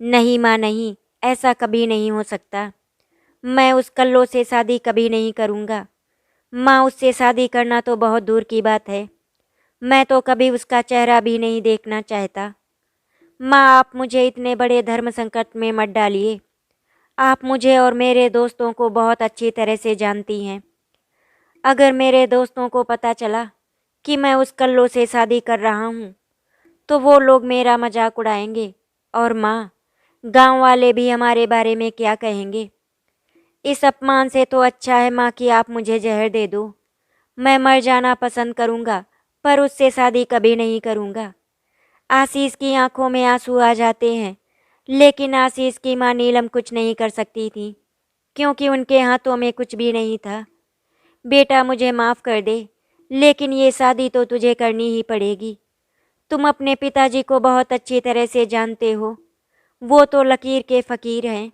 नहीं माँ नहीं, ऐसा कभी नहीं हो सकता। मैं उस कल्लो से शादी कभी नहीं करूँगा। माँ, उससे शादी करना तो बहुत दूर की बात है। मैं तो कभी उसका चेहरा भी नहीं देखना चाहता। माँ, आप मुझे इतने बड़े धर्म संकट में मत डालिए। आप मुझे और मेरे दोस्तों को बहुत अच्छी तरह से जानती हैं। अगर मेरे दोस्तों को पता चला कि मैं उस कल्लो से शादी कर रहा हूँ, तो वो लोग मेरा मजाक उड़ाएंगे। और माँ, गांव वाले भी हमारे बारे में क्या कहेंगे? इस अपमान से तो अच्छा है माँ कि आप मुझे जहर दे दो। मैं मर जाना पसंद करूँगा, पर उससे शादी कभी नहीं करूँगा। आशीष की आंखों में आंसू आ जाते हैं, लेकिन आशीष की माँ नीलम कुछ नहीं कर सकती थी, क्योंकि उनके हाथों में कुछ भी नहीं था। बेटा, मुझे माफ़ कर दे, लेकिन ये शादी तो तुझे करनी ही पड़ेगी। तुम अपने पिताजी को बहुत अच्छी तरह से जानते हो। वो तो लकीर के फ़कीर हैं।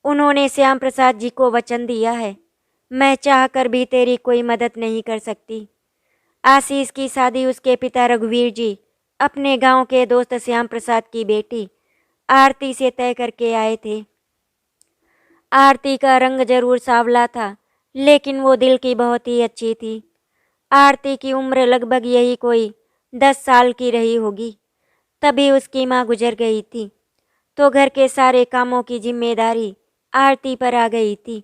उन्होंने श्याम प्रसाद जी को वचन दिया है। मैं चाहकर भी तेरी कोई मदद नहीं कर सकती। आशीष की शादी उसके पिता रघुवीर जी अपने गांव के दोस्त श्याम प्रसाद की बेटी आरती से तय करके आए थे। आरती का रंग जरूर सांवला था, लेकिन वो दिल की बहुत ही अच्छी थी। आरती की उम्र लगभग यही कोई 10 साल की रही होगी। तभी उसकी माँ गुजर गई थी, तो घर के सारे कामों की जिम्मेदारी आरती पर आ गई थी।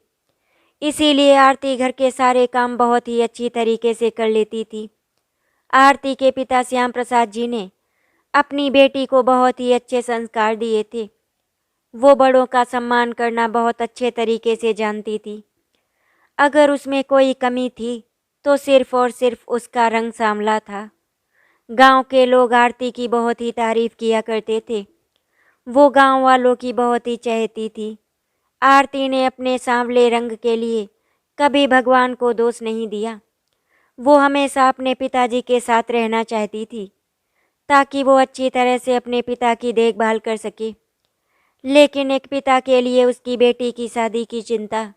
इसीलिए आरती घर के सारे काम बहुत ही अच्छी तरीके से कर लेती थी। आरती के पिता श्याम प्रसाद जी ने अपनी बेटी को बहुत ही अच्छे संस्कार दिए थे। वो बड़ों का सम्मान करना बहुत अच्छे तरीके से जानती थी। अगर उसमें कोई कमी थी तो सिर्फ और सिर्फ उसका रंग सांवला था। गांव के लोग आरती की बहुत ही तारीफ किया करते थे। वो गांव वालों की बहुत ही चहेती थी। आरती ने अपने सांवले रंग के लिए कभी भगवान को दोष नहीं दिया। वो हमेशा अपने पिताजी के साथ रहना चाहती थी, ताकि वो अच्छी तरह से अपने पिता की देखभाल कर सके। लेकिन एक पिता के लिए उसकी बेटी की शादी की चिंता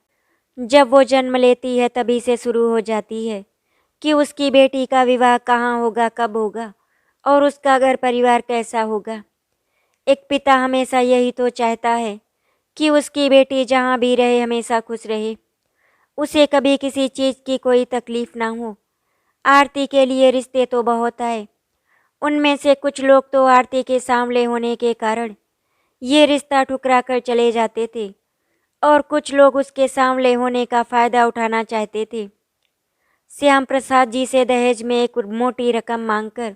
जब वो जन्म लेती है तभी से शुरू हो जाती है कि उसकी बेटी का विवाह कहाँ होगा, कब होगा और उसका घर परिवार कैसा होगा। एक पिता हमेशा यही तो चाहता है कि उसकी बेटी जहाँ भी रहे हमेशा खुश रहे, उसे कभी किसी चीज़ की कोई तकलीफ ना हो। आरती के लिए रिश्ते तो बहुत आए। उनमें से कुछ लोग तो आरती के सांवले होने के कारण ये रिश्ता ठुकरा कर चले जाते थे, और कुछ लोग उसके सांवले होने का फ़ायदा उठाना चाहते थे। श्याम प्रसाद जी से दहेज में एक मोटी रकम मांगकर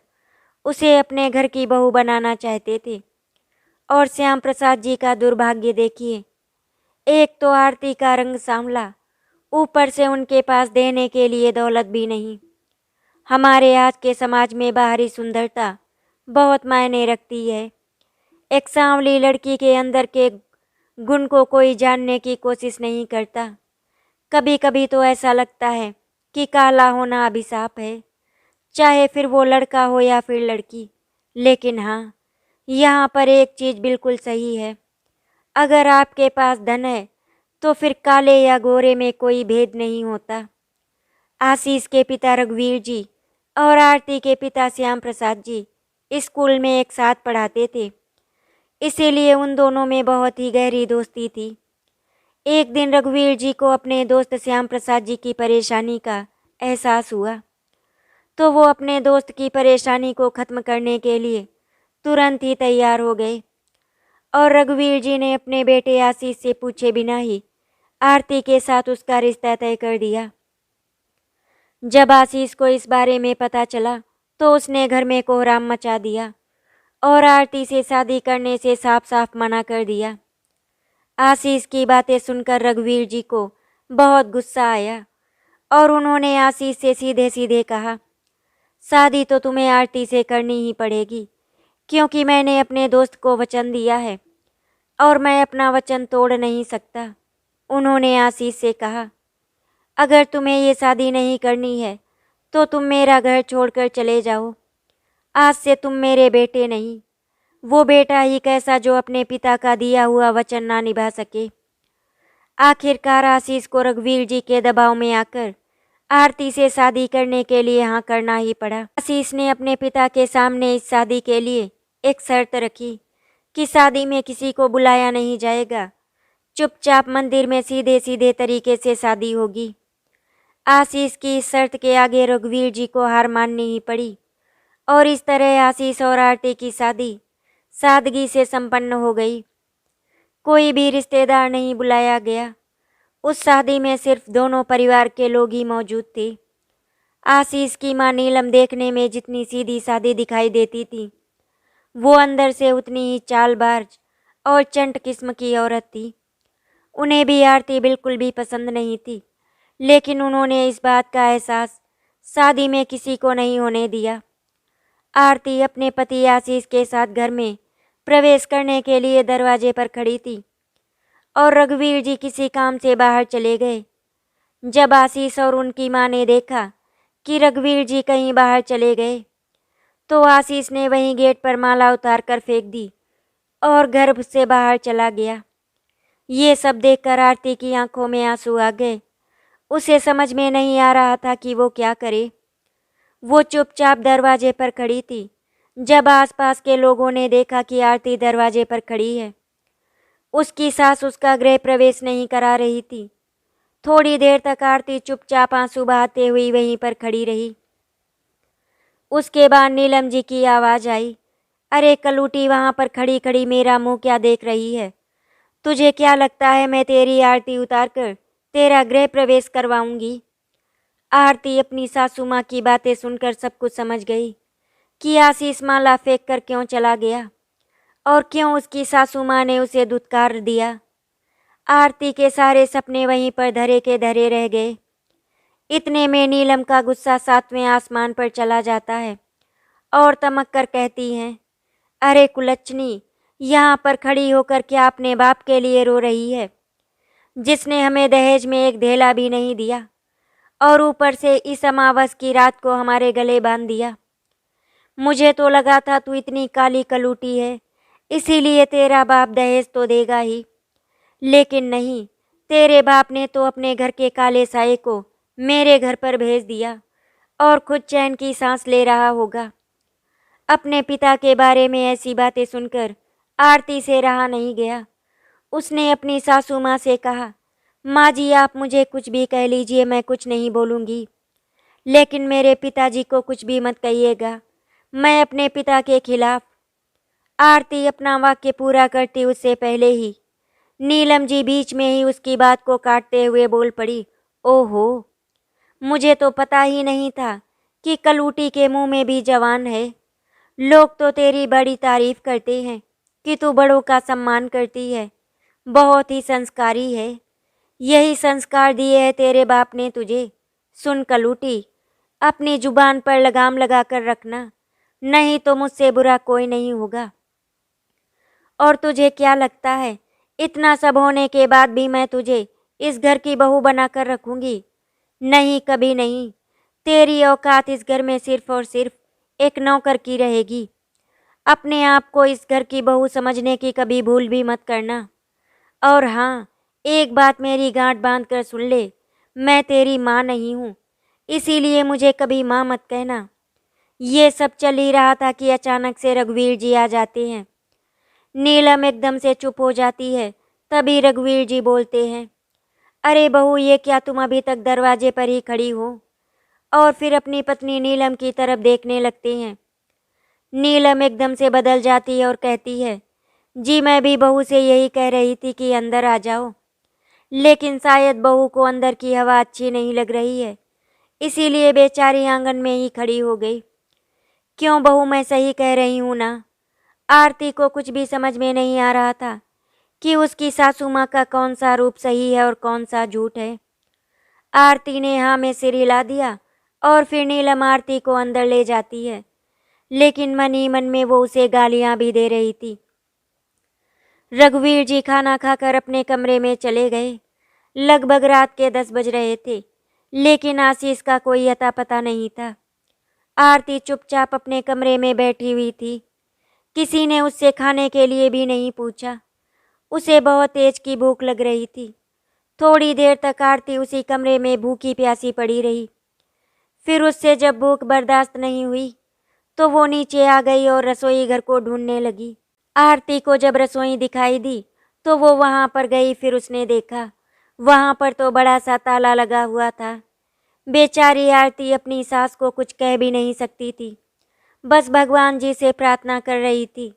उसे अपने घर की बहू बनाना चाहते थे। और श्याम प्रसाद जी का दुर्भाग्य देखिए, एक तो आरती का रंग सांवला, ऊपर से उनके पास देने के लिए दौलत भी नहीं। हमारे आज के समाज में बाहरी सुंदरता बहुत मायने रखती है। एक सांवली लड़की के अंदर के गुण को कोई जानने की कोशिश नहीं करता। कभी कभी तो ऐसा लगता है कि काला होना अभिशाप है, चाहे फिर वो लड़का हो या फिर लड़की। लेकिन हाँ, यहाँ पर एक चीज़ बिल्कुल सही है। अगर आपके पास धन है तो फिर काले या गोरे में कोई भेद नहीं होता। आशीष के पिता रघुवीर जी और आरती के पिता श्याम प्रसाद जी स्कूल में एक साथ पढ़ाते थे, इसीलिए उन दोनों में बहुत ही गहरी दोस्ती थी। एक दिन रघुवीर जी को अपने दोस्त श्याम प्रसाद जी की परेशानी का एहसास हुआ, तो वो अपने दोस्त की परेशानी को ख़त्म करने के लिए तुरंत ही तैयार हो गए। और रघुवीर जी ने अपने बेटे आशीष से पूछे बिना ही आरती के साथ उसका रिश्ता तय कर दिया। जब आशीष को इस बारे में पता चला तो उसने घर में कोहराम मचा दिया और आरती से शादी करने से साफ साफ मना कर दिया। आशीष की बातें सुनकर रघुवीर जी को बहुत गुस्सा आया और उन्होंने आशीष से सीधे सीधे कहा, शादी तो तुम्हें आरती से करनी ही पड़ेगी, क्योंकि मैंने अपने दोस्त को वचन दिया है और मैं अपना वचन तोड़ नहीं सकता। उन्होंने आशीष से कहा, अगर तुम्हें ये शादी नहीं करनी है तो तुम मेरा घर छोड़कर चले जाओ। आज से तुम मेरे बेटे नहीं। वो बेटा ही कैसा जो अपने पिता का दिया हुआ वचन ना निभा सके। आखिरकार आशीष को रघुवीर जी के दबाव में आकर आरती से शादी करने के लिए हाँ करना ही पड़ा। आशीष ने अपने पिता के सामने इस शादी के लिए एक शर्त रखी कि शादी में किसी को बुलाया नहीं जाएगा, चुपचाप मंदिर में सीधे सीधे तरीके से शादी होगी। आशीष की इस शर्त के आगे रघुवीर जी को हार माननी ही पड़ी और इस तरह आशीष और आरती की शादी सादगी से संपन्न हो गई। कोई भी रिश्तेदार नहीं बुलाया गया। उस शादी में सिर्फ दोनों परिवार के लोग ही मौजूद थे। आशीष की मां नीलम देखने में जितनी सीधी सादी दिखाई देती थी, वो अंदर से उतनी ही चालबाज और चंट किस्म की औरत थी। उन्हें भी आरती बिल्कुल भी पसंद नहीं थी, लेकिन उन्होंने इस बात का एहसास शादी में किसी को नहीं होने दिया। आरती अपने पति आशीष के साथ घर में प्रवेश करने के लिए दरवाजे पर खड़ी थी और रघुवीर जी किसी काम से बाहर चले गए। जब आशीष और उनकी मां ने देखा कि रघुवीर जी कहीं बाहर चले गए, तो आशीष ने वहीं गेट पर माला उतार कर फेंक दी और घर से बाहर चला गया। ये सब देखकर आरती की आंखों में आंसू आ गए। उसे समझ में नहीं आ रहा था कि वो क्या करे। वो चुपचाप दरवाजे पर खड़ी थी। जब आसपास के लोगों ने देखा कि आरती दरवाजे पर खड़ी है, उसकी सास उसका गृह प्रवेश नहीं करा रही थी। थोड़ी देर तक आरती चुपचाप आंसू बहाते हुई वहीं पर खड़ी रही। उसके बाद नीलम जी की आवाज़ आई, अरे कलूटी, वहाँ पर खड़ी खड़ी मेरा मुंह क्या देख रही है? तुझे क्या लगता है मैं तेरी आरती उतार कर तेरा गृह प्रवेश करवाऊंगी? आरती अपनी सासू माँ की बातें सुनकर सब कुछ समझ गई कि आशीष माला फेंक कर क्यों चला गया और क्यों उसकी सासू माँ ने उसे धुतकार दिया। आरती के सारे सपने वहीं पर धरे के धरे रह गए। इतने में नीलम का गुस्सा 7वें आसमान पर चला जाता है और तमक कर कहती है, अरे कुलच्छनी, यहाँ पर खड़ी होकर क्या अपने बाप के लिए रो रही है, जिसने हमें दहेज में एक धेला भी नहीं दिया और ऊपर से इस अमावस की रात को हमारे गले बांध दिया। मुझे तो लगा था तू इतनी काली कलूटी है, इसीलिए तेरा बाप दहेज तो देगा ही, लेकिन नहीं, तेरे बाप ने तो अपने घर के काले साये को मेरे घर पर भेज दिया और खुद चैन की सांस ले रहा होगा। अपने पिता के बारे में ऐसी बातें सुनकर आरती से रहा नहीं गया। उसने अपनी सासू माँ से कहा, माँ जी, आप मुझे कुछ भी कह लीजिए, मैं कुछ नहीं बोलूँगी, लेकिन मेरे पिताजी को कुछ भी मत कहिएगा, मैं अपने पिता के खिलाफ। आरती अपना वाक्य पूरा करती उससे पहले ही नीलम जी बीच में ही उसकी बात को काटते हुए बोल पड़ी, ओहो, मुझे तो पता ही नहीं था कि कलूटी के मुंह में भी जवान है। लोग तो तेरी बड़ी तारीफ करते हैं कि तू बड़ों का सम्मान करती है, बहुत ही संस्कारी है। यही संस्कार दिए है तेरे बाप ने तुझे। सुन कलूटी, अपनी जुबान पर लगाम लगा कर रखना, नहीं तो मुझसे बुरा कोई नहीं होगा। और तुझे क्या लगता है, इतना सब होने के बाद भी मैं तुझे इस घर की बहू बनाकर रखूंगी? नहीं, कभी नहीं। तेरी औकात इस घर में सिर्फ और सिर्फ एक नौकर की रहेगी। अपने आप को इस घर की बहू समझने की कभी भूल भी मत करना। और हाँ, एक बात मेरी गांठ बांध कर सुन ले, मैं तेरी माँ नहीं हूँ, इसीलिए मुझे कभी माँ मत कहना। ये सब चल ही रहा था कि अचानक से रघुवीर जी आ जाते हैं। नीलम एकदम से चुप हो जाती है। तभी रघुवीर जी बोलते हैं, अरे बहू, ये क्या तुम अभी तक दरवाजे पर ही खड़ी हो? और फिर अपनी पत्नी नीलम की तरफ देखने लगते हैं। नीलम एकदम से बदल जाती है और कहती है, जी मैं भी बहू से यही कह रही थी कि अंदर आ जाओ, लेकिन शायद बहू को अंदर की हवा अच्छी नहीं लग रही है, इसीलिए बेचारी आंगन में ही खड़ी हो गई। क्यों बहू, मैं सही कह रही हूँ ना? आरती को कुछ भी समझ में नहीं आ रहा था कि उसकी सासू माँ का कौन सा रूप सही है और कौन सा झूठ है। आरती ने हाँ में सिर हिला दिया और फिर नीलम आरती को अंदर ले जाती है, लेकिन मन ही मन में वो उसे गालियाँ भी दे रही थी। रघुवीर जी खाना खाकर अपने कमरे में चले गए। लगभग रात के 10 बज रहे थे, लेकिन आशीष का कोई अता पता नहीं था। आरती चुपचाप अपने कमरे में बैठी हुई थी। किसी ने उससे खाने के लिए भी नहीं पूछा। उसे बहुत तेज की भूख लग रही थी। थोड़ी देर तक आरती उसी कमरे में भूखी प्यासी पड़ी रही। फिर उससे जब भूख बर्दाश्त नहीं हुई तो वो नीचे आ गई और रसोई घर को ढूंढने लगी। आरती को जब रसोई दिखाई दी तो वो वहाँ पर गई। फिर उसने देखा वहाँ पर तो बड़ा सा ताला लगा हुआ था। बेचारी आरती अपनी सास को कुछ कह भी नहीं सकती थी, बस भगवान जी से प्रार्थना कर रही थी।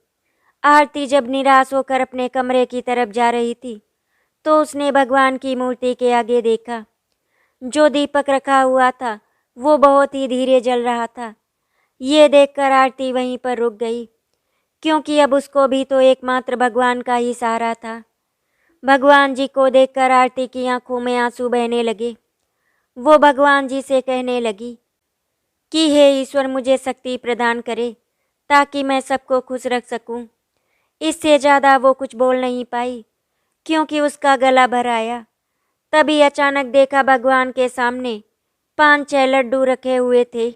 आरती जब निराश होकर अपने कमरे की तरफ जा रही थी तो उसने भगवान की मूर्ति के आगे देखा। जो दीपक रखा हुआ था वो बहुत ही धीरे जल रहा था। ये देखकर आरती वहीं पर रुक गई, क्योंकि अब उसको भी तो एकमात्र भगवान का ही सहारा था। भगवान जी को देखकर आरती की आंखों में आंसू बहने लगे। वो भगवान जी से कहने लगी कि हे ईश्वर, मुझे शक्ति प्रदान करे ताकि मैं सबको खुश रख सकूं। इससे ज़्यादा वो कुछ बोल नहीं पाई, क्योंकि उसका गला भर आया। तभी अचानक देखा भगवान के सामने 5-6 लड्डू रखे हुए थे।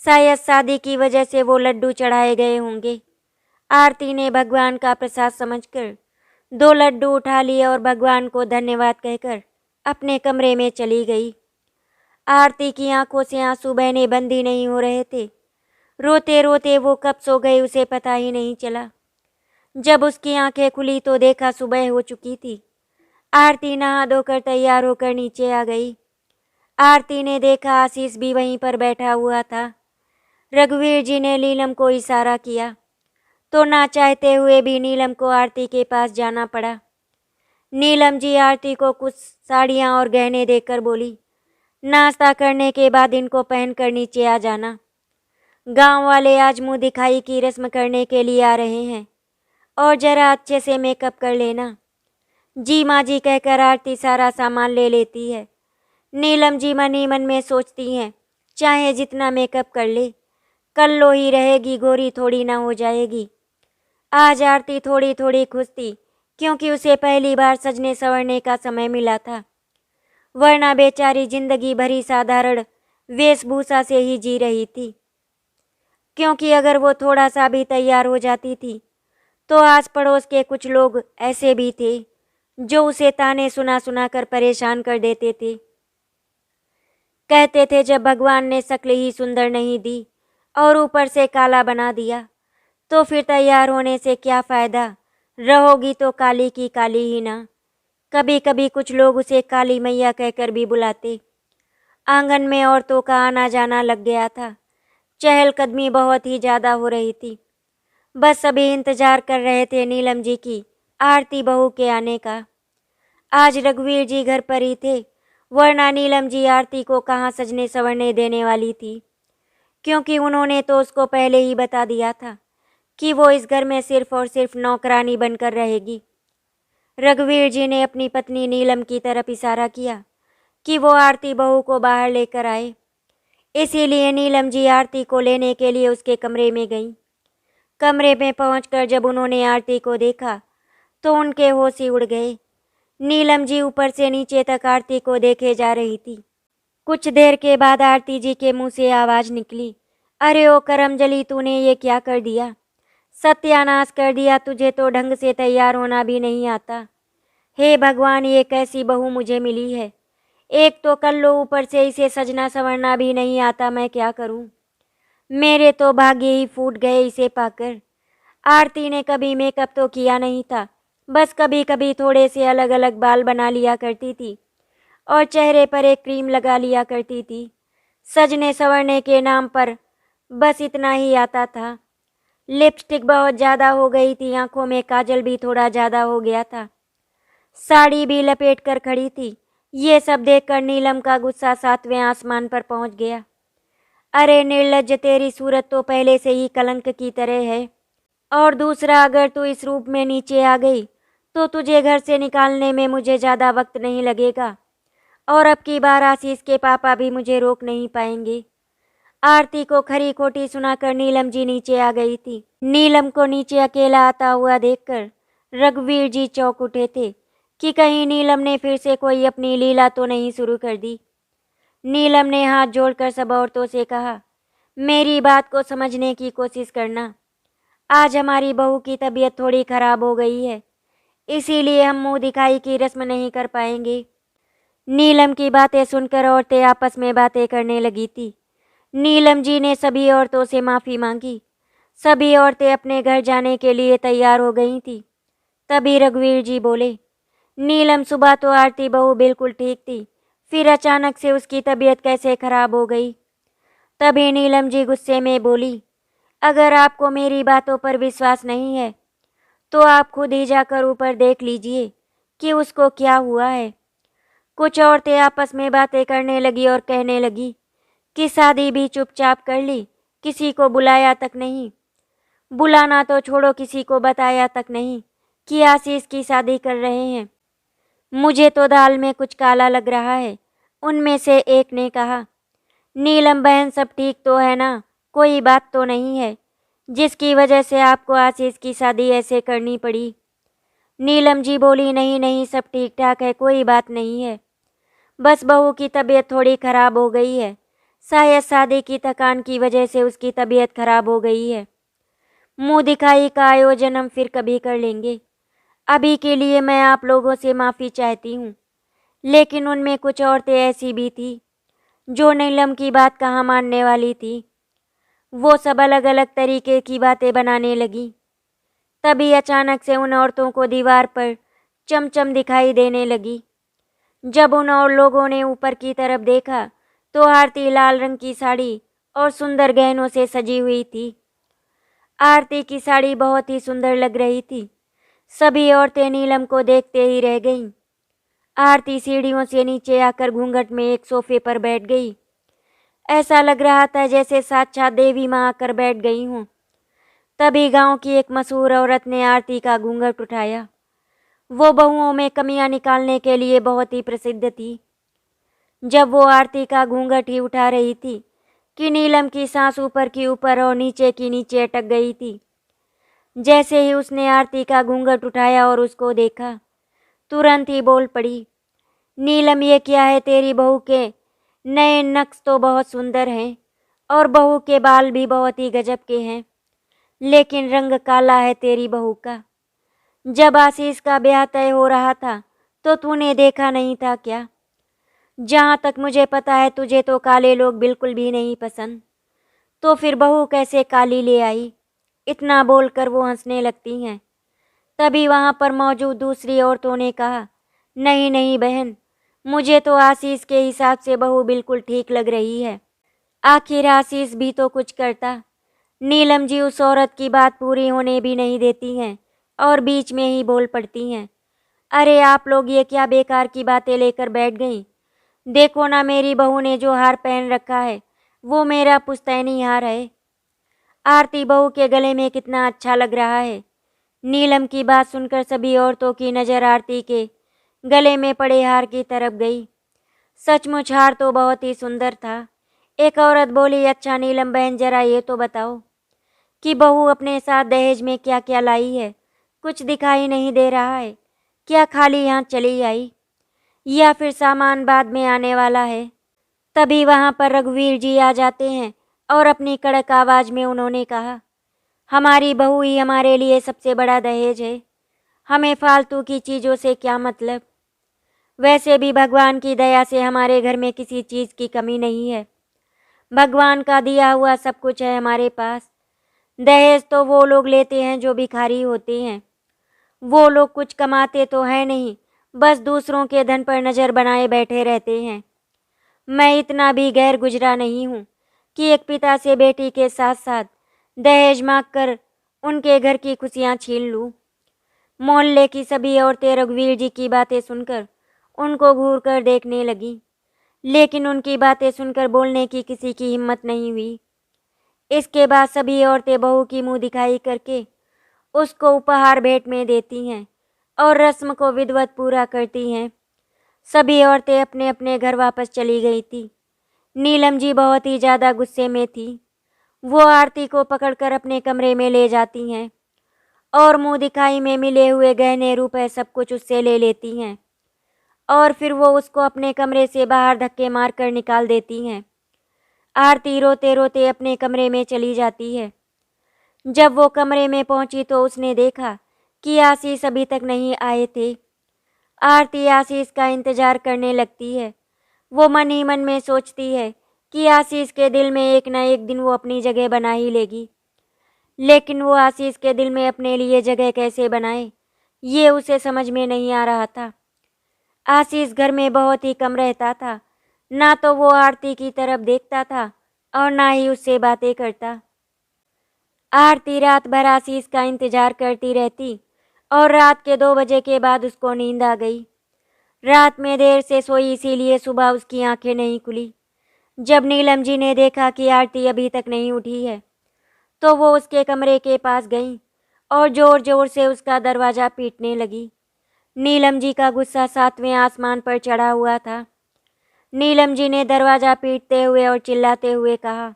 शायद शादी की वजह से वो लड्डू चढ़ाए गए होंगे। आरती ने भगवान का प्रसाद समझकर 2 लड्डू उठा लिए और भगवान को धन्यवाद कहकर अपने कमरे में चली गई। आरती की आंखों से आंसू बहने बंद ही नहीं हो रहे थे। रोते रोते वो कब सो गई उसे पता ही नहीं चला। जब उसकी आंखें खुली तो देखा सुबह हो चुकी थी। आरती नहा धोकर तैयार होकर नीचे आ गई। आरती ने देखा आशीष भी वहीं पर बैठा हुआ था। रघुवीर जी ने नीलम को इशारा किया तो ना चाहते हुए भी नीलम को आरती के पास जाना पड़ा। नीलम जी आरती को कुछ साड़ियाँ और गहने देकर बोली, नाश्ता करने के बाद इनको पहनकर नीचे आ जाना। गांव वाले आज मुंह दिखाई की रस्म करने के लिए आ रहे हैं और जरा अच्छे से मेकअप कर लेना। जी माँ जी कहकर आरती सारा सामान ले लेती है। नीलम जी मन ही मन में सोचती हैं, चाहे जितना मेकअप कर ले, कल लो ही रहेगी, गोरी थोड़ी ना हो जाएगी। आज आरती थोड़ी थोड़ी खुश थी, क्योंकि उसे पहली बार सजने संवरने का समय मिला था, वरना बेचारी जिंदगी भरी साधारण वेशभूषा से ही जी रही थी। क्योंकि अगर वो थोड़ा सा भी तैयार हो जाती थी तो आस पड़ोस के कुछ लोग ऐसे भी थे जो उसे ताने सुना सुना कर परेशान कर देते थे। कहते थे जब भगवान ने शक्ल ही सुंदर नहीं दी और ऊपर से काला बना दिया तो फिर तैयार होने से क्या फ़ायदा, रहोगी तो काली की काली ही ना। कभी कभी कुछ लोग उसे काली मैया कहकर भी बुलाते। आंगन में औरतों का आना जाना लग गया था। चहलकदमी बहुत ही ज़्यादा हो रही थी। बस सभी इंतजार कर रहे थे नीलम जी की आरती बहू के आने का। आज रघुवीर जी घर पर ही थे, वरना नीलम जी आरती को कहाँ सजने संवरने देने वाली थी, क्योंकि उन्होंने तो उसको पहले ही बता दिया था कि वो इस घर में सिर्फ और सिर्फ नौकरानी बनकर रहेगी। रघुवीर जी ने अपनी पत्नी नीलम की तरफ इशारा किया कि वो आरती बहू को बाहर लेकर आए। इसीलिए नीलम जी आरती को लेने के लिए उसके कमरे में गईं। कमरे में पहुंचकर जब उन्होंने आरती को देखा तो उनके होश ही उड़ गए। नीलम जी ऊपर से नीचे तक आरती को देखे जा रही थी। कुछ देर के बाद आरती जी के मुंह से आवाज़ निकली, अरे ओ करमजली, तूने ये क्या कर दिया? सत्यानाश कर दिया, तुझे तो ढंग से तैयार होना भी नहीं आता। हे भगवान, ये कैसी बहू मुझे मिली है। एक तो कल्लो, ऊपर से इसे सजना संवरना भी नहीं आता, मैं क्या करूं? मेरे तो भाग्य ही फूट गए इसे पाकर। आरती ने कभी मेकअप तो किया नहीं था, बस कभी कभी थोड़े से अलग अलग बाल बना लिया करती थी और चेहरे पर एक क्रीम लगा लिया करती थी। सजने संवरने के नाम पर बस इतना ही आता था। लिपस्टिक बहुत ज़्यादा हो गई थी, आंखों में काजल भी थोड़ा ज़्यादा हो गया था, साड़ी भी लपेट कर खड़ी थी। ये सब देखकर नीलम का गुस्सा 7वें आसमान पर पहुंच गया। अरे निर्लज्ज, तेरी सूरत तो पहले से ही कलंक की तरह है, और दूसरा अगर तू इस रूप में नीचे आ गई तो तुझे घर से निकालने में मुझे ज़्यादा वक्त नहीं लगेगा, और अब की बार आशीष के पापा भी मुझे रोक नहीं पाएंगे। आरती को खरी खोटी सुनाकर नीलम जी नीचे आ गई थी। नीलम को नीचे अकेला आता हुआ देखकर रघुवीर जी चौंक उठे थे कि कहीं नीलम ने फिर से कोई अपनी लीला तो नहीं शुरू कर दी। नीलम ने हाथ जोड़कर सब औरतों से कहा, मेरी बात को समझने की कोशिश करना। आज हमारी बहू की तबीयत थोड़ी खराब हो गई है, इसीलिए हम मुंह दिखाई की रस्म नहीं कर पाएंगे। नीलम की बातें सुनकर औरतें आपस में बातें करने लगी थी। नीलम जी ने सभी औरतों से माफ़ी मांगी। सभी औरतें अपने घर जाने के लिए तैयार हो गई थी। तभी रघुवीर जी बोले, नीलम, सुबह तो आरती बहू बिल्कुल ठीक थी, फिर अचानक से उसकी तबीयत कैसे खराब हो गई। तभी नीलम जी गुस्से में बोली, अगर आपको मेरी बातों पर विश्वास नहीं है तो आप खुद ही जाकर ऊपर देख लीजिए कि उसको क्या हुआ है। कुछ औरतें आपस में बातें करने लगी और कहने लगी कि शादी भी चुपचाप कर ली, किसी को बुलाया तक नहीं। बुलाना तो छोड़ो, किसी को बताया तक नहीं कि आशीष की शादी कर रहे हैं। मुझे तो दाल में कुछ काला लग रहा है। उनमें से एक ने कहा, नीलम बहन, सब ठीक तो है ना? कोई बात तो नहीं है जिसकी वजह से आपको आशीष की शादी ऐसे करनी पड़ी? नीलम जी बोली, नहीं नहीं, सब ठीक ठाक है, कोई बात नहीं है। बस बहू की तबीयत थोड़ी खराब हो गई है। शायद शादी की थकान की वजह से उसकी तबीयत खराब हो गई है। मुंह दिखाई का आयोजन हम फिर कभी कर लेंगे। अभी के लिए मैं आप लोगों से माफ़ी चाहती हूँ। लेकिन उनमें कुछ औरतें ऐसी भी थी जो नीलम की बात कहाँ मानने वाली थी। वो सब अलग अलग तरीके की बातें बनाने लगी। तभी अचानक से उन औरतों को दीवार पर चमचम दिखाई देने लगी। जब उन और लोगों ने ऊपर की तरफ देखा तो आरती लाल रंग की साड़ी और सुंदर गहनों से सजी हुई थी। आरती की साड़ी बहुत ही सुंदर लग रही थी। सभी औरतें नीलम को देखते ही रह गईं। आरती सीढ़ियों से नीचे आकर घूंघट में एक सोफे पर बैठ गई। ऐसा लग रहा था जैसे साक्षात देवी माँ आकर बैठ गई हों। तभी गांव की एक मशहूर औरत ने आरती का घूंघट उठाया। वो बहुओं में कमियां निकालने के लिए बहुत ही प्रसिद्ध थी। जब वो आरती का घूंघट ही उठा रही थी कि नीलम की सांस ऊपर की ऊपर और नीचे की नीचे अटक गई थी। जैसे ही उसने आरती का घूंघट उठाया और उसको देखा, तुरंत ही बोल पड़ी, नीलम, ये क्या है? तेरी बहू के नए नक्श तो बहुत सुंदर हैं और बहू के बाल भी बहुत ही गजब के हैं, लेकिन रंग काला है तेरी बहू का। जब आशीष का ब्याह तय हो रहा था तो तूने देखा नहीं था क्या? जहाँ तक मुझे पता है तुझे तो काले लोग बिल्कुल भी नहीं पसंद, तो फिर बहू कैसे काली ले आई? इतना बोलकर वो हंसने लगती हैं। तभी वहाँ पर मौजूद दूसरी औरतों ने कहा, नहीं नहीं बहन, मुझे तो आशीष के हिसाब से बहू बिल्कुल ठीक लग रही है। आखिर आशीष भी तो कुछ करता। नीलम जी उस औरत की बात पूरी होने भी नहीं देती हैं और बीच में ही बोल पड़ती हैं, अरे आप लोग ये क्या बेकार की बातें लेकर बैठ गईं? देखो ना, मेरी बहू ने जो हार पहन रखा है वो मेरा पुश्तैनी हार है। आरती बहू के गले में कितना अच्छा लग रहा है। नीलम की बात सुनकर सभी औरतों की नज़र आरती के गले में पड़े हार की तरफ गई। सचमुच हार तो बहुत ही सुंदर था। एक औरत बोली, अच्छा नीलम बहन, जरा ये तो बताओ कि बहू अपने साथ दहेज में क्या क्या लाई है? कुछ दिखाई नहीं दे रहा है। क्या खाली यहाँ चली आई या फिर सामान बाद में आने वाला है? तभी वहाँ पर रघुवीर जी आ जाते हैं और अपनी कड़क आवाज़ में उन्होंने कहा, हमारी बहू ही हमारे लिए सबसे बड़ा दहेज है। हमें फालतू की चीज़ों से क्या मतलब? वैसे भी भगवान की दया से हमारे घर में किसी चीज़ की कमी नहीं है। भगवान का दिया हुआ सब कुछ है हमारे पास। दहेज तो वो लोग लेते हैं जो भिखारी होते हैं। वो लोग कुछ कमाते तो है नहीं, बस दूसरों के धन पर नज़र बनाए बैठे रहते हैं। मैं इतना भी गैर गुजरा नहीं हूँ कि एक पिता से बेटी के साथ साथ दहेज मांगकर उनके घर की खुशियाँ छीन लूँ। मोहल्ले की सभी औरतें रघुवीर जी की बातें सुनकर उनको घूर कर देखने लगीं, लेकिन उनकी बातें सुनकर बोलने की किसी की हिम्मत नहीं हुई। इसके बाद सभी औरतें बहू की मुंह दिखाई करके उसको उपहार भेंट में देती हैं और रस्म को विधिवत पूरा करती हैं। सभी औरतें अपने अपने घर वापस चली गई थी। नीलम जी बहुत ही ज़्यादा गुस्से में थी। वो आरती को पकड़कर अपने कमरे में ले जाती हैं और मुंह दिखाई में मिले हुए गहने रुपए सब कुछ उससे ले लेती हैं और फिर वो उसको अपने कमरे से बाहर धक्के मारकर निकाल देती हैं। आरती रोते रोते अपने कमरे में चली जाती है। जब वो कमरे में पहुंची तो उसने देखा कि आशीष अभी तक नहीं आए थे। आरती आशीष का इंतजार करने लगती है। वो मन ही मन में सोचती है कि आशीष के दिल में एक न एक दिन वो अपनी जगह बना ही लेगी। लेकिन वो आशीष के दिल में अपने लिए जगह कैसे बनाए, ये उसे समझ में नहीं आ रहा था। आशीष घर में बहुत ही कम रहता था। ना तो वो आरती की तरफ देखता था और ना ही उससे बातें करता। आरती रात भर आशीष का इंतजार करती रहती और रात के 2 बजे के बाद उसको नींद आ गई। रात में देर से सोई, इसीलिए सुबह उसकी आंखें नहीं खुली। जब नीलम जी ने देखा कि आरती अभी तक नहीं उठी है, तो वो उसके कमरे के पास गई और जोर जोर से उसका दरवाज़ा पीटने लगी। नीलम जी का गुस्सा 7वें आसमान पर चढ़ा हुआ था। नीलम जी ने दरवाज़ा पीटते हुए और चिल्लाते हुए कहा,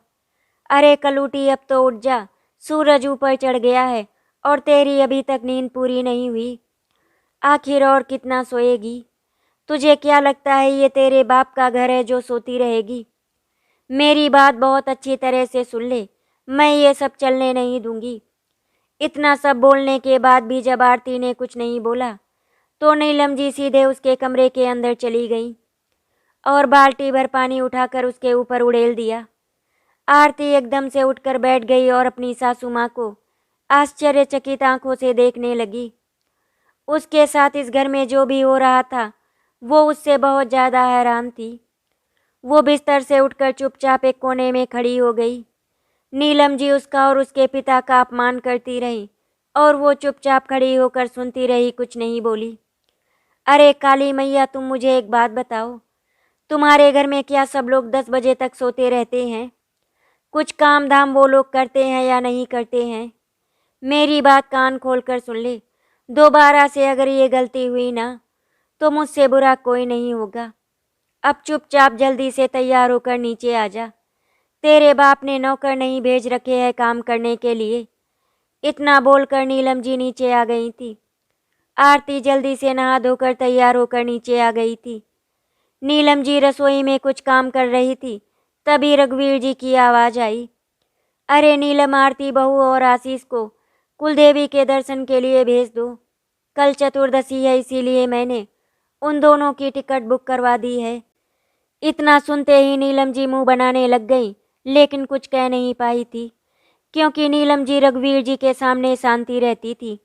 अरे कलूटी, अब तो उठ जा, सूरज ऊपर चढ़ गया है और तेरी अभी तक नींद पूरी नहीं हुई। आखिर और कितना सोएगी? तुझे क्या लगता है ये तेरे बाप का घर है जो सोती रहेगी? मेरी बात बहुत अच्छी तरह से सुन ले, मैं ये सब चलने नहीं दूंगी। इतना सब बोलने के बाद भी जब आरती ने कुछ नहीं बोला, तो नीलम जी सीधे उसके कमरे के अंदर चली गई और बाल्टी भर पानी उठाकर उसके ऊपर उड़ेल दिया। आरती एकदम से उठकर बैठ गई और अपनी सासू माँ को आश्चर्यचकित आंखों से देखने लगी। उसके साथ इस घर में जो भी हो रहा था, वो उससे बहुत ज़्यादा हैरान थी। वो बिस्तर से उठकर चुपचाप एक कोने में खड़ी हो गई। नीलम जी उसका और उसके पिता का अपमान करती रही और वो चुपचाप खड़ी होकर सुनती रही, कुछ नहीं बोली। अरे काली मैया, तुम मुझे एक बात बताओ, तुम्हारे घर में क्या सब लोग 10 बजे तक सोते रहते हैं? कुछ काम धाम वो लोग करते हैं या नहीं करते हैं? मेरी बात कान खोल कर सुन ले। दोबारा से अगर ये गलती हुई ना, तो मुझसे बुरा कोई नहीं होगा। अब चुपचाप जल्दी से तैयार होकर नीचे आ जा। तेरे बाप ने नौकर नहीं भेज रखे हैं काम करने के लिए। इतना बोलकर नीलम जी नीचे आ गई थी। आरती जल्दी से नहा धोकर तैयार होकर नीचे आ गई थी। नीलम जी रसोई में कुछ काम कर रही थी, तभी रघुवीर जी की आवाज़ आई, अरे नीलम, आरती बहू और आशीष को कुलदेवी के दर्शन के लिए भेज दो। कल चतुर्दशी है, इसीलिए मैंने उन दोनों की टिकट बुक करवा दी है। इतना सुनते ही नीलम जी मुंह बनाने लग गई, लेकिन कुछ कह नहीं पाई थी, क्योंकि नीलम जी रघुवीर जी के सामने शांति रहती थी।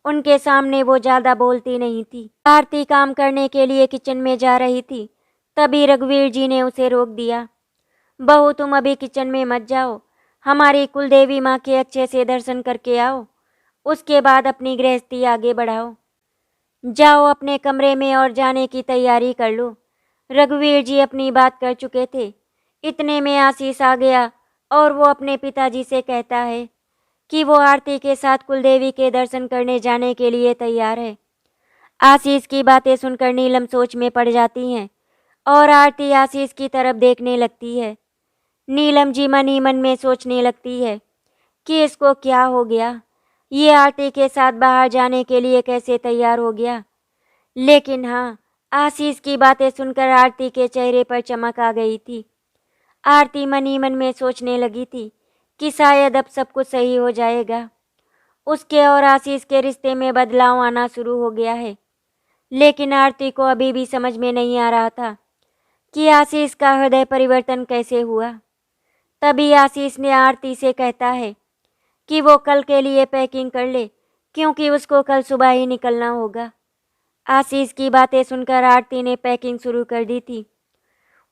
उनके सामने वो ज़्यादा बोलती नहीं थी। आरती काम करने के लिए किचन में जा रही थी, तभी रघुवीर जी ने उसे रोक दिया। बहू, तुम अभी किचन में मत जाओ, हमारी कुलदेवी माँ के अच्छे से दर्शन करके आओ, उसके बाद अपनी गृहस्थी आगे बढ़ाओ। जाओ अपने कमरे में और जाने की तैयारी कर लो। रघुवीर जी अपनी बात कर चुके थे। इतने में आशीष आ गया और वो अपने पिताजी से कहता है कि वो आरती के साथ कुलदेवी के दर्शन करने जाने के लिए तैयार है। आशीष की बातें सुनकर नीलम सोच में पड़ जाती हैं और आरती आशीष की तरफ देखने लगती है। नीलम जी मन ही मन में सोचने लगती है कि इसको क्या हो गया, ये आरती के साथ बाहर जाने के लिए कैसे तैयार हो गया। लेकिन हाँ, आशीष की बातें सुनकर आरती के चेहरे पर चमक आ गई थी। आरती मन ही मन में सोचने लगी थी कि शायद अब सब कुछ सही हो जाएगा। उसके और आशीष के रिश्ते में बदलाव आना शुरू हो गया है। लेकिन आरती को अभी भी समझ में नहीं आ रहा था कि आशीष का हृदय परिवर्तन कैसे हुआ। तभी आशीष ने आरती से कहता है कि वो कल के लिए पैकिंग कर ले, क्योंकि उसको कल सुबह ही निकलना होगा। आशीष की बातें सुनकर आरती ने पैकिंग शुरू कर दी थी।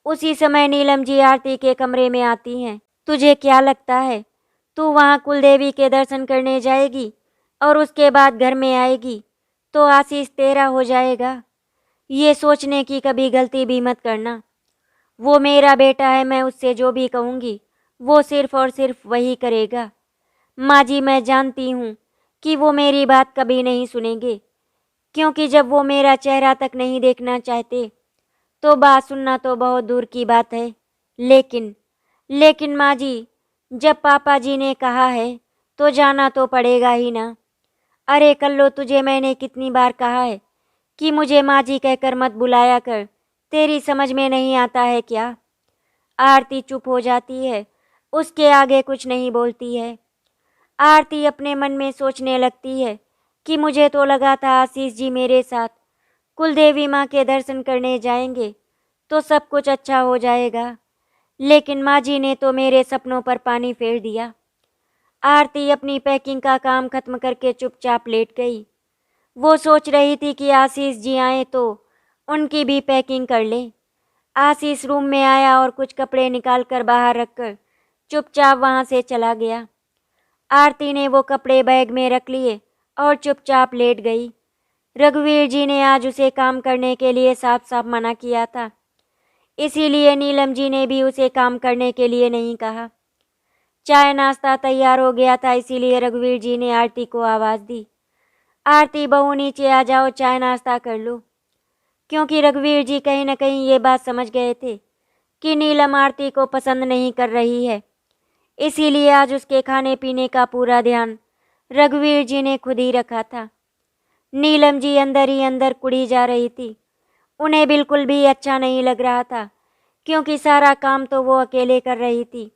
उसी समय नीलम जी आरती के कमरे में आती हैं। तुझे क्या लगता है, तू वहाँ कुलदेवी के दर्शन करने जाएगी और उसके बाद घर में आएगी तो आशीष तेरा हो जाएगा? ये सोचने की कभी गलती भी मत करना। वो मेरा बेटा है, मैं उससे जो भी कहूँगी वो सिर्फ और सिर्फ वही करेगा। माँ जी, मैं जानती हूँ कि वो मेरी बात कभी नहीं सुनेंगे, क्योंकि जब वो मेरा चेहरा तक नहीं देखना चाहते तो बात सुनना तो बहुत दूर की बात है। लेकिन माँ जी, जब पापा जी ने कहा है तो जाना तो पड़ेगा ही ना। अरे कल्लो, तुझे मैंने कितनी बार कहा है कि मुझे माँ जी कहकर मत बुलाया कर, तेरी समझ में नहीं आता है क्या? आरती चुप हो जाती है, उसके आगे कुछ नहीं बोलती है। आरती अपने मन में सोचने लगती है कि मुझे तो लगा था आशीष जी मेरे साथ कुलदेवी माँ के दर्शन करने जाएंगे तो सब कुछ अच्छा हो जाएगा, लेकिन माँ जी ने तो मेरे सपनों पर पानी फेर दिया। आरती अपनी पैकिंग का काम खत्म करके चुपचाप लेट गई। वो सोच रही थी कि आशीष जी आए तो उनकी भी पैकिंग कर ले। आशीष रूम में आया और कुछ कपड़े निकाल कर बाहर रखकर चुपचाप वहाँ से चला गया। आरती ने वो कपड़े बैग में रख लिए और चुपचाप लेट गई। रघुवीर जी ने आज उसे काम करने के लिए साफ साफ मना किया था, इसीलिए नीलम जी ने भी उसे काम करने के लिए नहीं कहा। चाय नाश्ता तैयार हो गया था, इसीलिए रघुवीर जी ने आरती को आवाज़ दी, आरती बहू नीचे आ जाओ, चाय नाश्ता कर लो। क्योंकि रघुवीर जी कहीं न कहीं ये बात समझ गए थे कि नीलम आरती को पसंद नहीं कर रही है, इसीलिए आज उसके खाने पीने का पूरा ध्यान रघुवीर जी ने खुद ही रखा था। नीलम जी अंदर ही अंदर कुढ़ी जा रही थी। उन्हें बिल्कुल भी अच्छा नहीं लग रहा था, क्योंकि सारा काम तो वो अकेले कर रही थी।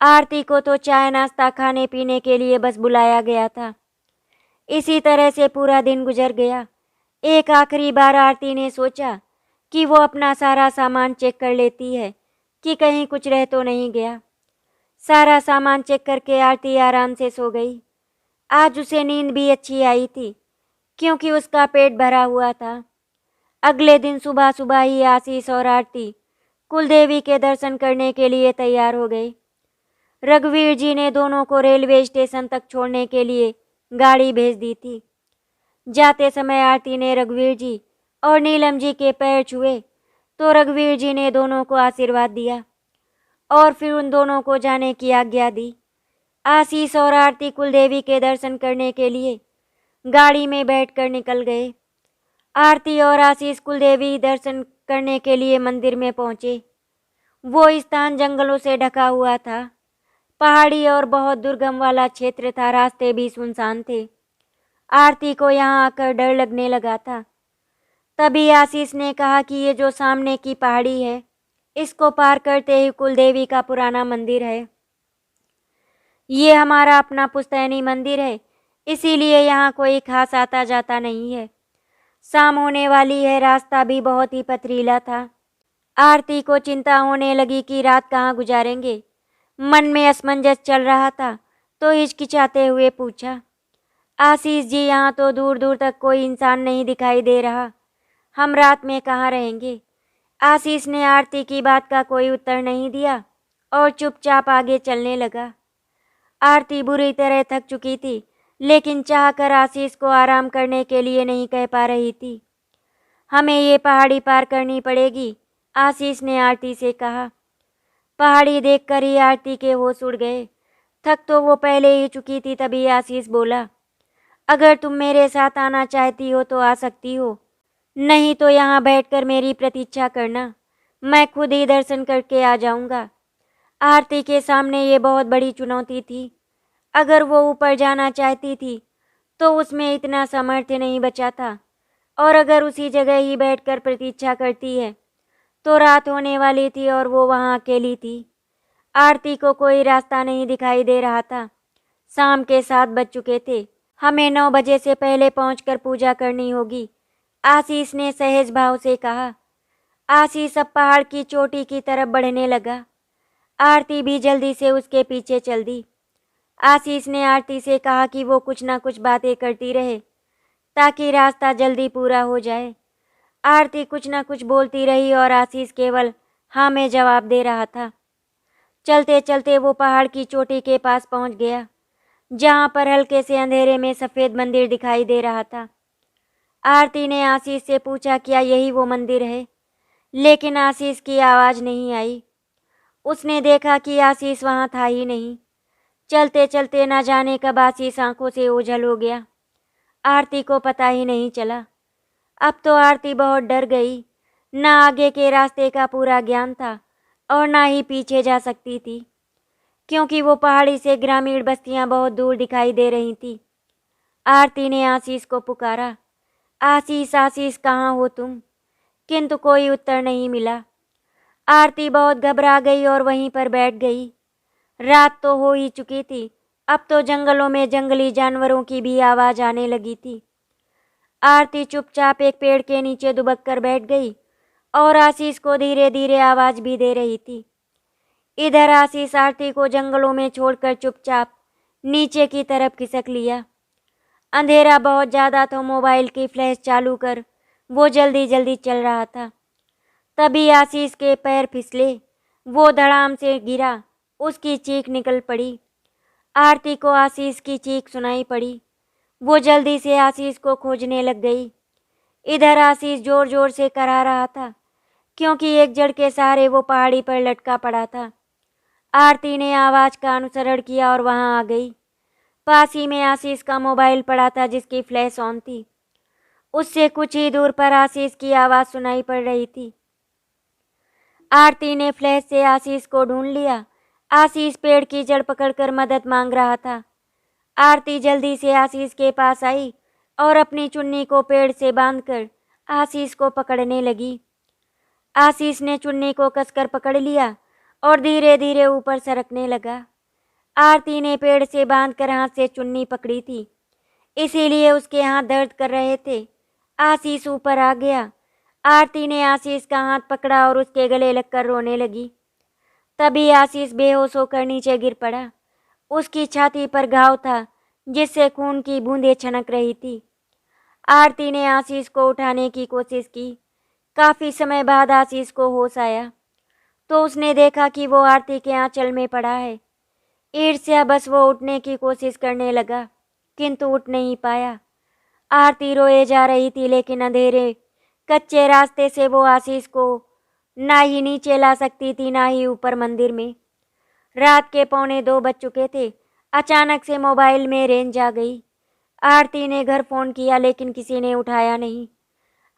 आरती को तो चाय नाश्ता खाने पीने के लिए बस बुलाया गया था। इसी तरह से पूरा दिन गुजर गया। एक आखिरी बार आरती ने सोचा कि वो अपना सारा सामान चेक कर लेती है कि कहीं कुछ रह तो नहीं गया। सारा सामान चेक करके आरती आराम से सो गई। आज उसे नींद भी अच्छी आई थी, क्योंकि उसका पेट भरा हुआ था। अगले दिन सुबह सुबह ही आशीष और आरती कुलदेवी के दर्शन करने के लिए तैयार हो गए। रघुवीर जी ने दोनों को रेलवे स्टेशन तक छोड़ने के लिए गाड़ी भेज दी थी। जाते समय आरती ने रघुवीर जी और नीलम जी के पैर छुए तो रघुवीर जी ने दोनों को आशीर्वाद दिया और फिर उन दोनों को जाने की आज्ञा दी। आशीष और आरती कुलदेवी के दर्शन करने के लिए गाड़ी में बैठकर निकल गए। आरती और आशीष कुलदेवी दर्शन करने के लिए मंदिर में पहुंचे। वो स्थान जंगलों से ढका हुआ था। पहाड़ी और बहुत दुर्गम वाला क्षेत्र था, रास्ते भी सुनसान थे। आरती को यहाँ आकर डर लगने लगा था। तभी आशीष ने कहा कि ये जो सामने की पहाड़ी है, इसको पार करते ही कुलदेवी का पुराना मंदिर है। ये हमारा अपना पुश्तैनी मंदिर है, इसीलिए यहाँ कोई खास आता जाता नहीं है। शाम होने वाली है, रास्ता भी बहुत ही पथरीला था। आरती को चिंता होने लगी कि रात कहाँ गुजारेंगे। मन में असमंजस चल रहा था तो हिचकिचाते हुए पूछा, आशीष जी यहाँ तो दूर दूर तक कोई इंसान नहीं दिखाई दे रहा, हम रात में कहाँ रहेंगे। आशीष ने आरती की बात का कोई उत्तर नहीं दिया और चुपचाप आगे चलने लगा। आरती बुरी तरह थक चुकी थी, लेकिन चाहकर आशीष को आराम करने के लिए नहीं कह पा रही थी। हमें ये पहाड़ी पार करनी पड़ेगी, आशीष ने आरती से कहा। पहाड़ी देखकर ही आरती के होश उड़ गए। थक तो वो पहले ही चुकी थी। तभी आशीष बोला, अगर तुम मेरे साथ आना चाहती हो तो आ सकती हो, नहीं तो यहाँ बैठकर मेरी प्रतीक्षा करना, मैं खुद ही दर्शन करके आ जाऊँगा। आरती के सामने ये बहुत बड़ी चुनौती थी। अगर वो ऊपर जाना चाहती थी तो उसमें इतना सामर्थ्य नहीं बचा था, और अगर उसी जगह ही बैठकर प्रतीक्षा करती है तो रात होने वाली थी और वो वहाँ अकेली थी। आरती को कोई रास्ता नहीं दिखाई दे रहा था। शाम के 7 बज चुके थे। हमें 9 बजे से पहले पहुंचकर पूजा करनी होगी, आशीष ने सहज भाव से कहा। आशीष अब पहाड़ की चोटी की तरफ बढ़ने लगा। आरती भी जल्दी से उसके पीछे चल दी। आशीष ने आरती से कहा कि वो कुछ ना कुछ बातें करती रहे ताकि रास्ता जल्दी पूरा हो जाए। आरती कुछ ना कुछ बोलती रही और आशीष केवल हाँ में जवाब दे रहा था। चलते चलते वो पहाड़ की चोटी के पास पहुंच गया, जहां पर हल्के से अंधेरे में सफ़ेद मंदिर दिखाई दे रहा था। आरती ने आशीष से पूछा, क्या यही वो मंदिर है? लेकिन आशीष की आवाज़ नहीं आई। उसने देखा कि आशीष वहाँ था ही नहीं। चलते चलते न जाने कब आशीष आंखों से ओझल हो गया। आरती को पता ही नहीं चला। अब तो आरती बहुत डर गई। न आगे के रास्ते का पूरा ज्ञान था और ना ही पीछे जा सकती थी, क्योंकि वो पहाड़ी से ग्रामीण बस्तियां बहुत दूर दिखाई दे रही थी। आरती ने आशीष को पुकारा, आशीष आशीष कहाँ हो तुम? किंतु कोई उत्तर नहीं मिला। आरती बहुत घबरा गई और वहीं पर बैठ गई। रात तो हो ही चुकी थी। अब तो जंगलों में जंगली जानवरों की भी आवाज़ आने लगी थी। आरती चुपचाप एक पेड़ के नीचे दुबक कर बैठ गई और आशीष को धीरे धीरे आवाज़ भी दे रही थी। इधर आशीष आरती को जंगलों में छोड़कर चुपचाप नीचे की तरफ खिसक लिया। अंधेरा बहुत ज़्यादा तो मोबाइल की फ्लैश चालू कर वो जल्दी जल्दी चल रहा था। तभी आशीष के पैर फिसले, वो धड़ाम से गिरा, उसकी चीख निकल पड़ी। आरती को आशीष की चीख सुनाई पड़ी। वो जल्दी से आशीष को खोजने लग गई। इधर आशीष जोर जोर से करा रहा था, क्योंकि एक जड़ के सहारे वो पहाड़ी पर लटका पड़ा था। आरती ने आवाज़ का अनुसरण किया और वहां आ गई। पास ही में आशीष का मोबाइल पड़ा था जिसकी फ्लैश ऑन थी। उससे कुछ ही दूर पर आशीष की आवाज़ सुनाई पड़ रही थी। आरती ने फ्लैश से आशीष को ढूंढ लिया। आशीष पेड़ की जड़ पकड़कर मदद मांग रहा था। आरती जल्दी से आशीष के पास आई और अपनी चुन्नी को पेड़ से बांधकर आशीष को पकड़ने लगी। आशीष ने चुन्नी को कसकर पकड़ लिया और धीरे धीरे ऊपर सरकने लगा। आरती ने पेड़ से बांधकर हाथ से चुन्नी पकड़ी थी, इसीलिए उसके हाथ दर्द कर रहे थे। आशीष ऊपर आ गया। आरती ने आशीष का हाथ पकड़ा और उसके गले लगकर रोने लगी। तभी आशीष बेहोश होकर नीचे गिर पड़ा। उसकी छाती पर घाव था जिससे खून की बूंदें छनक रही थी। आरती ने आशीष को उठाने की कोशिश की। काफी समय बाद आशीष को होश आया तो उसने देखा कि वो आरती के आंचल में पड़ा है। ईर्ष्या बस वो उठने की कोशिश करने लगा, किंतु उठ नहीं पाया। आरती रोए जा रही थी, लेकिन अंधेरे कच्चे रास्ते से वो आशीष को ना ही नीचे ला सकती थी, ना ही ऊपर मंदिर में। रात के 1:45 बज चुके थे। अचानक से मोबाइल में रेंज आ गई। आरती ने घर फ़ोन किया, लेकिन किसी ने उठाया नहीं।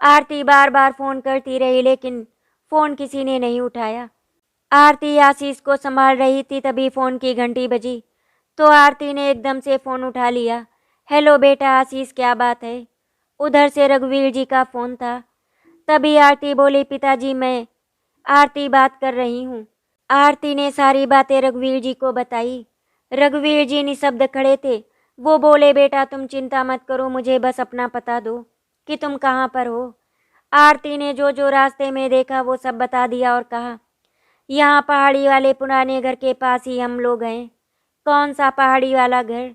आरती बार बार फ़ोन करती रही, लेकिन फ़ोन किसी ने नहीं उठाया। आरती आशीष को संभाल रही थी, तभी फ़ोन की घंटी बजी तो आरती ने एकदम से फ़ोन उठा लिया। हेलो बेटा आशीष, क्या बात है? उधर से रघुवीर जी का फ़ोन था। तभी आरती बोली, पिताजी मैं आरती बात कर रही हूँ। आरती ने सारी बातें रघुवीर जी को बताई। रघुवीर जी निशब्द खड़े थे। वो बोले, बेटा तुम चिंता मत करो, मुझे बस अपना पता दो कि तुम कहाँ पर हो। आरती ने जो जो रास्ते में देखा वो सब बता दिया और कहा, यहाँ पहाड़ी वाले पुराने घर के पास ही हम लोग हैं। कौन सा पहाड़ी वाला घर?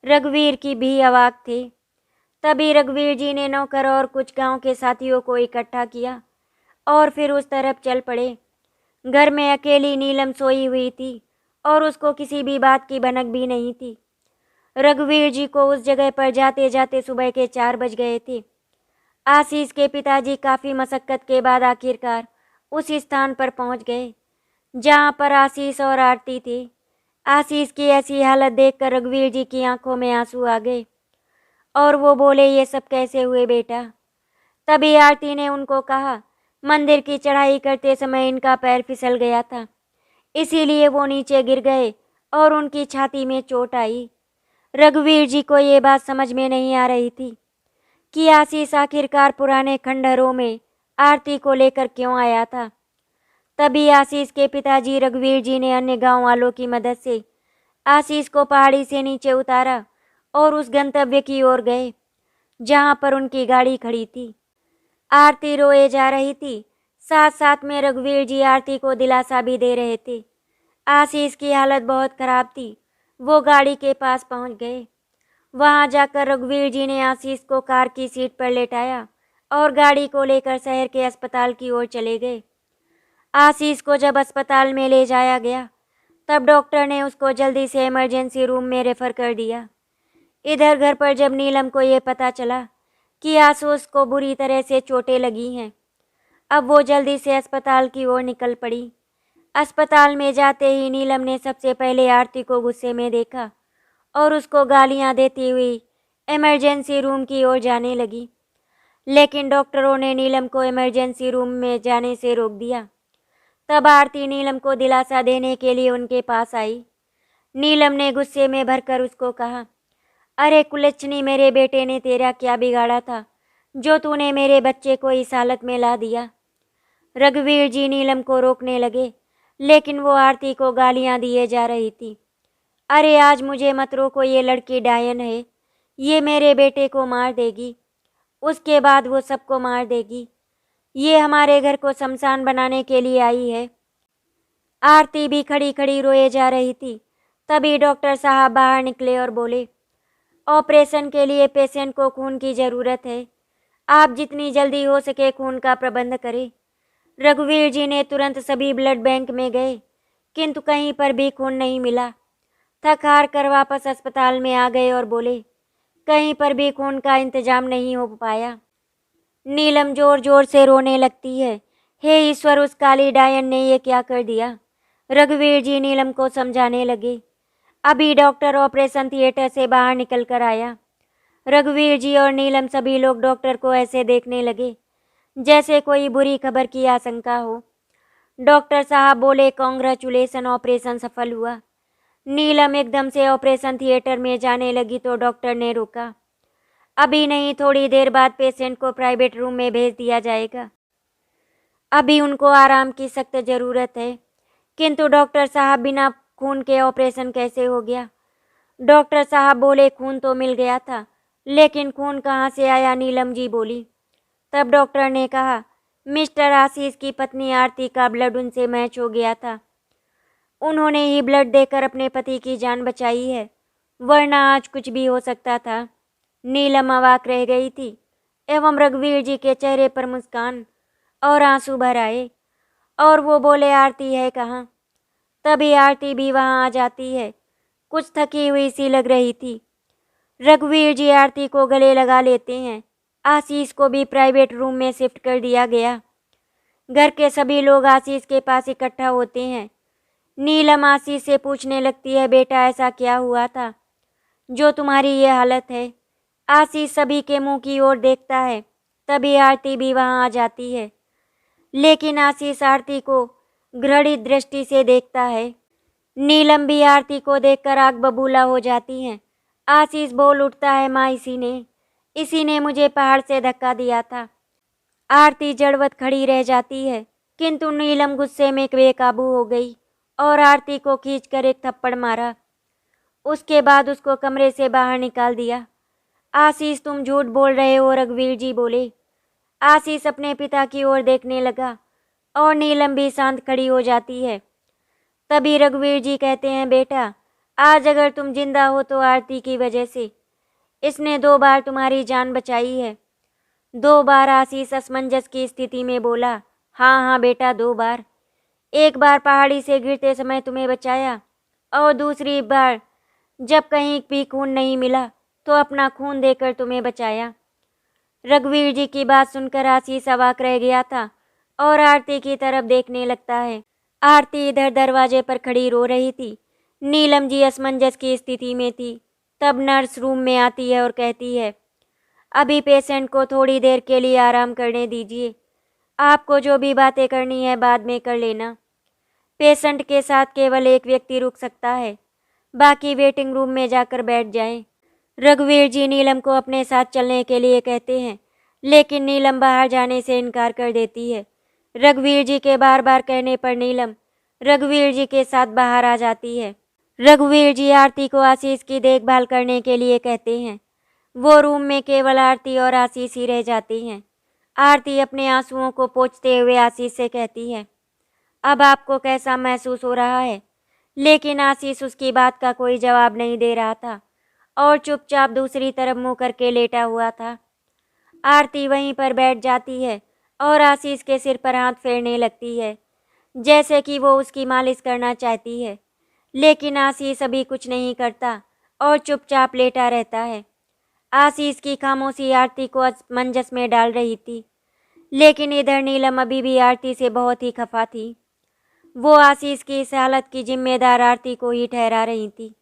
रघुवीर की भी अवाक थे। तभी रघुवीर जी ने नौकर और कुछ गांव के साथियों को इकट्ठा किया और फिर उस तरफ चल पड़े। घर में अकेली नीलम सोई हुई थी और उसको किसी भी बात की भनक भी नहीं थी। रघुवीर जी को उस जगह पर जाते जाते सुबह के 4 बज गए थे। आशीष के पिताजी काफ़ी मशक्कत के बाद आखिरकार उस स्थान पर पहुंच गए जहां पर आशीष और आरती थे। आशीष की ऐसी हालत देखकर रघुवीर जी की आंखों में आंसू आ गए और वो बोले, ये सब कैसे हुए बेटा? तभी आरती ने उनको कहा, मंदिर की चढ़ाई करते समय इनका पैर फिसल गया था, इसीलिए वो नीचे गिर गए और उनकी छाती में चोट आई। रघुवीर जी को ये बात समझ में नहीं आ रही थी कि आशीष आखिरकार पुराने खंडहरों में आरती को लेकर क्यों आया था। तभी आशीष के पिताजी रघुवीर जी ने अन्य गांव वालों की मदद से आशीष को पहाड़ी से नीचे उतारा और उस गंतव्य की ओर गए जहां पर उनकी गाड़ी खड़ी थी। आरती रोए जा रही थी, साथ साथ में रघुवीर जी आरती को दिलासा भी दे रहे थे। आशीष की हालत बहुत खराब थी। वो गाड़ी के पास पहुंच गए। वहां जाकर रघुवीर जी ने आशीष को कार की सीट पर लेटाया और गाड़ी को लेकर शहर के अस्पताल की ओर चले गए। आशीष को जब अस्पताल में ले जाया गया तब डॉक्टर ने उसको जल्दी से इमरजेंसी रूम में रेफर कर दिया। इधर घर पर जब नीलम को ये पता चला कि आशीष को बुरी तरह से चोटें लगी हैं, अब वो जल्दी से अस्पताल की ओर निकल पड़ी। अस्पताल में जाते ही नीलम ने सबसे पहले आरती को गुस्से में देखा और उसको गालियां देती हुई इमरजेंसी रूम की ओर जाने लगी, लेकिन डॉक्टरों ने नीलम को इमरजेंसी रूम में जाने से रोक दिया। तब आरती नीलम को दिलासा देने के लिए उनके पास आई। नीलम ने गुस्से में भरकर उसको कहा, अरे कुलच्छनी, मेरे बेटे ने तेरा क्या बिगाड़ा था जो तूने मेरे बच्चे को इस हालत में ला दिया? रघुवीर जी नीलम को रोकने लगे, लेकिन वो आरती को गालियां दिए जा रही थी। अरे आज मुझे मत रोको, ये लड़की डायन है, ये मेरे बेटे को मार देगी, उसके बाद वो सबको मार देगी। ये हमारे घर को शमशान बनाने के लिए आई है। आरती भी खड़ी खड़ी रोए जा रही थी। तभी डॉक्टर साहब बाहर निकले और बोले, ऑपरेशन के लिए पेशेंट को खून की ज़रूरत है। आप जितनी जल्दी हो सके खून का प्रबंध करें। रघुवीर जी ने तुरंत सभी ब्लड बैंक में गए, किंतु कहीं पर भी खून नहीं मिला। थक हार कर वापस अस्पताल में आ गए और बोले, कहीं पर भी खून का इंतजाम नहीं हो पाया। नीलम जोर जोर से रोने लगती है। हे ईश्वर, उस काली डायन ने ये क्या कर दिया। रघुवीर जी नीलम को समझाने लगे। अभी डॉक्टर ऑपरेशन थिएटर से बाहर निकल कर आया। रघुवीर जी और नीलम सभी लोग डॉक्टर को ऐसे देखने लगे जैसे कोई बुरी खबर की आशंका हो। डॉक्टर साहब बोले, कॉन्ग्रेचुलेसन, ऑपरेशन सफल हुआ। नीलम एकदम से ऑपरेशन थिएटर में जाने लगी तो डॉक्टर ने रोका। अभी नहीं, थोड़ी देर बाद पेशेंट को प्राइवेट रूम में भेज दिया जाएगा। अभी उनको आराम की सख्त ज़रूरत है। किंतु डॉक्टर साहब, बिना खून के ऑपरेशन कैसे हो गया। डॉक्टर साहब बोले, खून तो मिल गया था, लेकिन खून कहाँ से आया, नीलम जी बोली। तब डॉक्टर ने कहा, मिस्टर आशीष की पत्नी आरती का ब्लड उनसे मैच हो गया था। उन्होंने ही ब्लड देकर अपने पति की जान बचाई है, वरना आज कुछ भी हो सकता था। नीलम अवाक रह गई थी एवं रघुवीर जी के चेहरे पर मुस्कान और आंसू भर आए और वो बोले, आरती है कहाँ। तभी आरती भी वहाँ आ जाती है। कुछ थकी हुई सी लग रही थी। रघुवीर जी आरती को गले लगा लेते हैं। आशीष को भी प्राइवेट रूम में शिफ्ट कर दिया गया। घर के सभी लोग आशीष के पास इकट्ठा होते हैं। नीलम आशीष से पूछने लगती है, बेटा ऐसा क्या हुआ था जो तुम्हारी ये हालत है। आशीष सभी के मुंह की ओर देखता है। तभी आरती भी वहां आ जाती है, लेकिन आशीष आरती को घृणित दृष्टि से देखता है। नीलम भी आरती को देखकर आग बबूला हो जाती है। आशीष बोल उठता है, माँ इसी ने मुझे पहाड़ से धक्का दिया था। आरती जड़वत खड़ी रह जाती है, किंतु नीलम गुस्से में बेकाबू हो गई और आरती को खींचकर एक थप्पड़ मारा। उसके बाद उसको कमरे से बाहर निकाल दिया। आशीष, तुम झूठ बोल रहे हो, रघुवीर जी बोले। आशीष अपने पिता की ओर देखने लगा और नीलम भी शांत खड़ी हो जाती है। तभी रघुवीर जी कहते हैं, बेटा आज अगर तुम जिंदा हो तो आरती की वजह से। इसने 2 बार तुम्हारी जान बचाई है। 2 बार। आशीष असमंजस की स्थिति में बोला, हाँ हाँ बेटा, 2 बार। एक बार पहाड़ी से गिरते समय तुम्हें बचाया और दूसरी बार जब कहीं भी खून नहीं मिला तो अपना खून देकर तुम्हें बचाया। रघुवीर जी की बात सुनकर आशीष अवाक रह गया था और आरती की तरफ देखने लगता है। आरती इधर दरवाजे पर खड़ी रो रही थी। नीलम जी असमंजस की स्थिति में थी। तब नर्स रूम में आती है और कहती है, अभी पेशेंट को थोड़ी देर के लिए आराम करने दीजिए। आपको जो भी बातें करनी है बाद में कर लेना। पेशेंट के साथ केवल एक व्यक्ति रुक सकता है, बाकी वेटिंग रूम में जाकर बैठ जाएं। रघुवीर जी नीलम को अपने साथ चलने के लिए कहते हैं, लेकिन नीलम बाहर जाने से इनकार कर देती है। रघुवीर जी के बार बार कहने पर नीलम रघुवीर जी के साथ बाहर आ जाती है। रघुवीर जी आरती को आशीष की देखभाल करने के लिए कहते हैं। वो रूम में केवल आरती और आशीष ही रह जाती हैं। आरती अपने आंसुओं को पोंछते हुए आशीष से कहती है, अब आपको कैसा महसूस हो रहा है। लेकिन आशीष उसकी बात का कोई जवाब नहीं दे रहा था और चुपचाप दूसरी तरफ मुंह करके लेटा हुआ था। आरती वहीं पर बैठ जाती है और आशीष के सिर पर हाथ फेरने लगती है, जैसे कि वो उसकी मालिश करना चाहती है। लेकिन आशीष अभी कुछ नहीं करता और चुपचाप लेटा रहता है। आशीष की खामोशी आरती को असमंजस में डाल रही थी, लेकिन इधर नीलम अभी भी आरती से बहुत ही खफा थी। वो आशीष की इस हालत की जिम्मेदार आरती को ही ठहरा रही थी।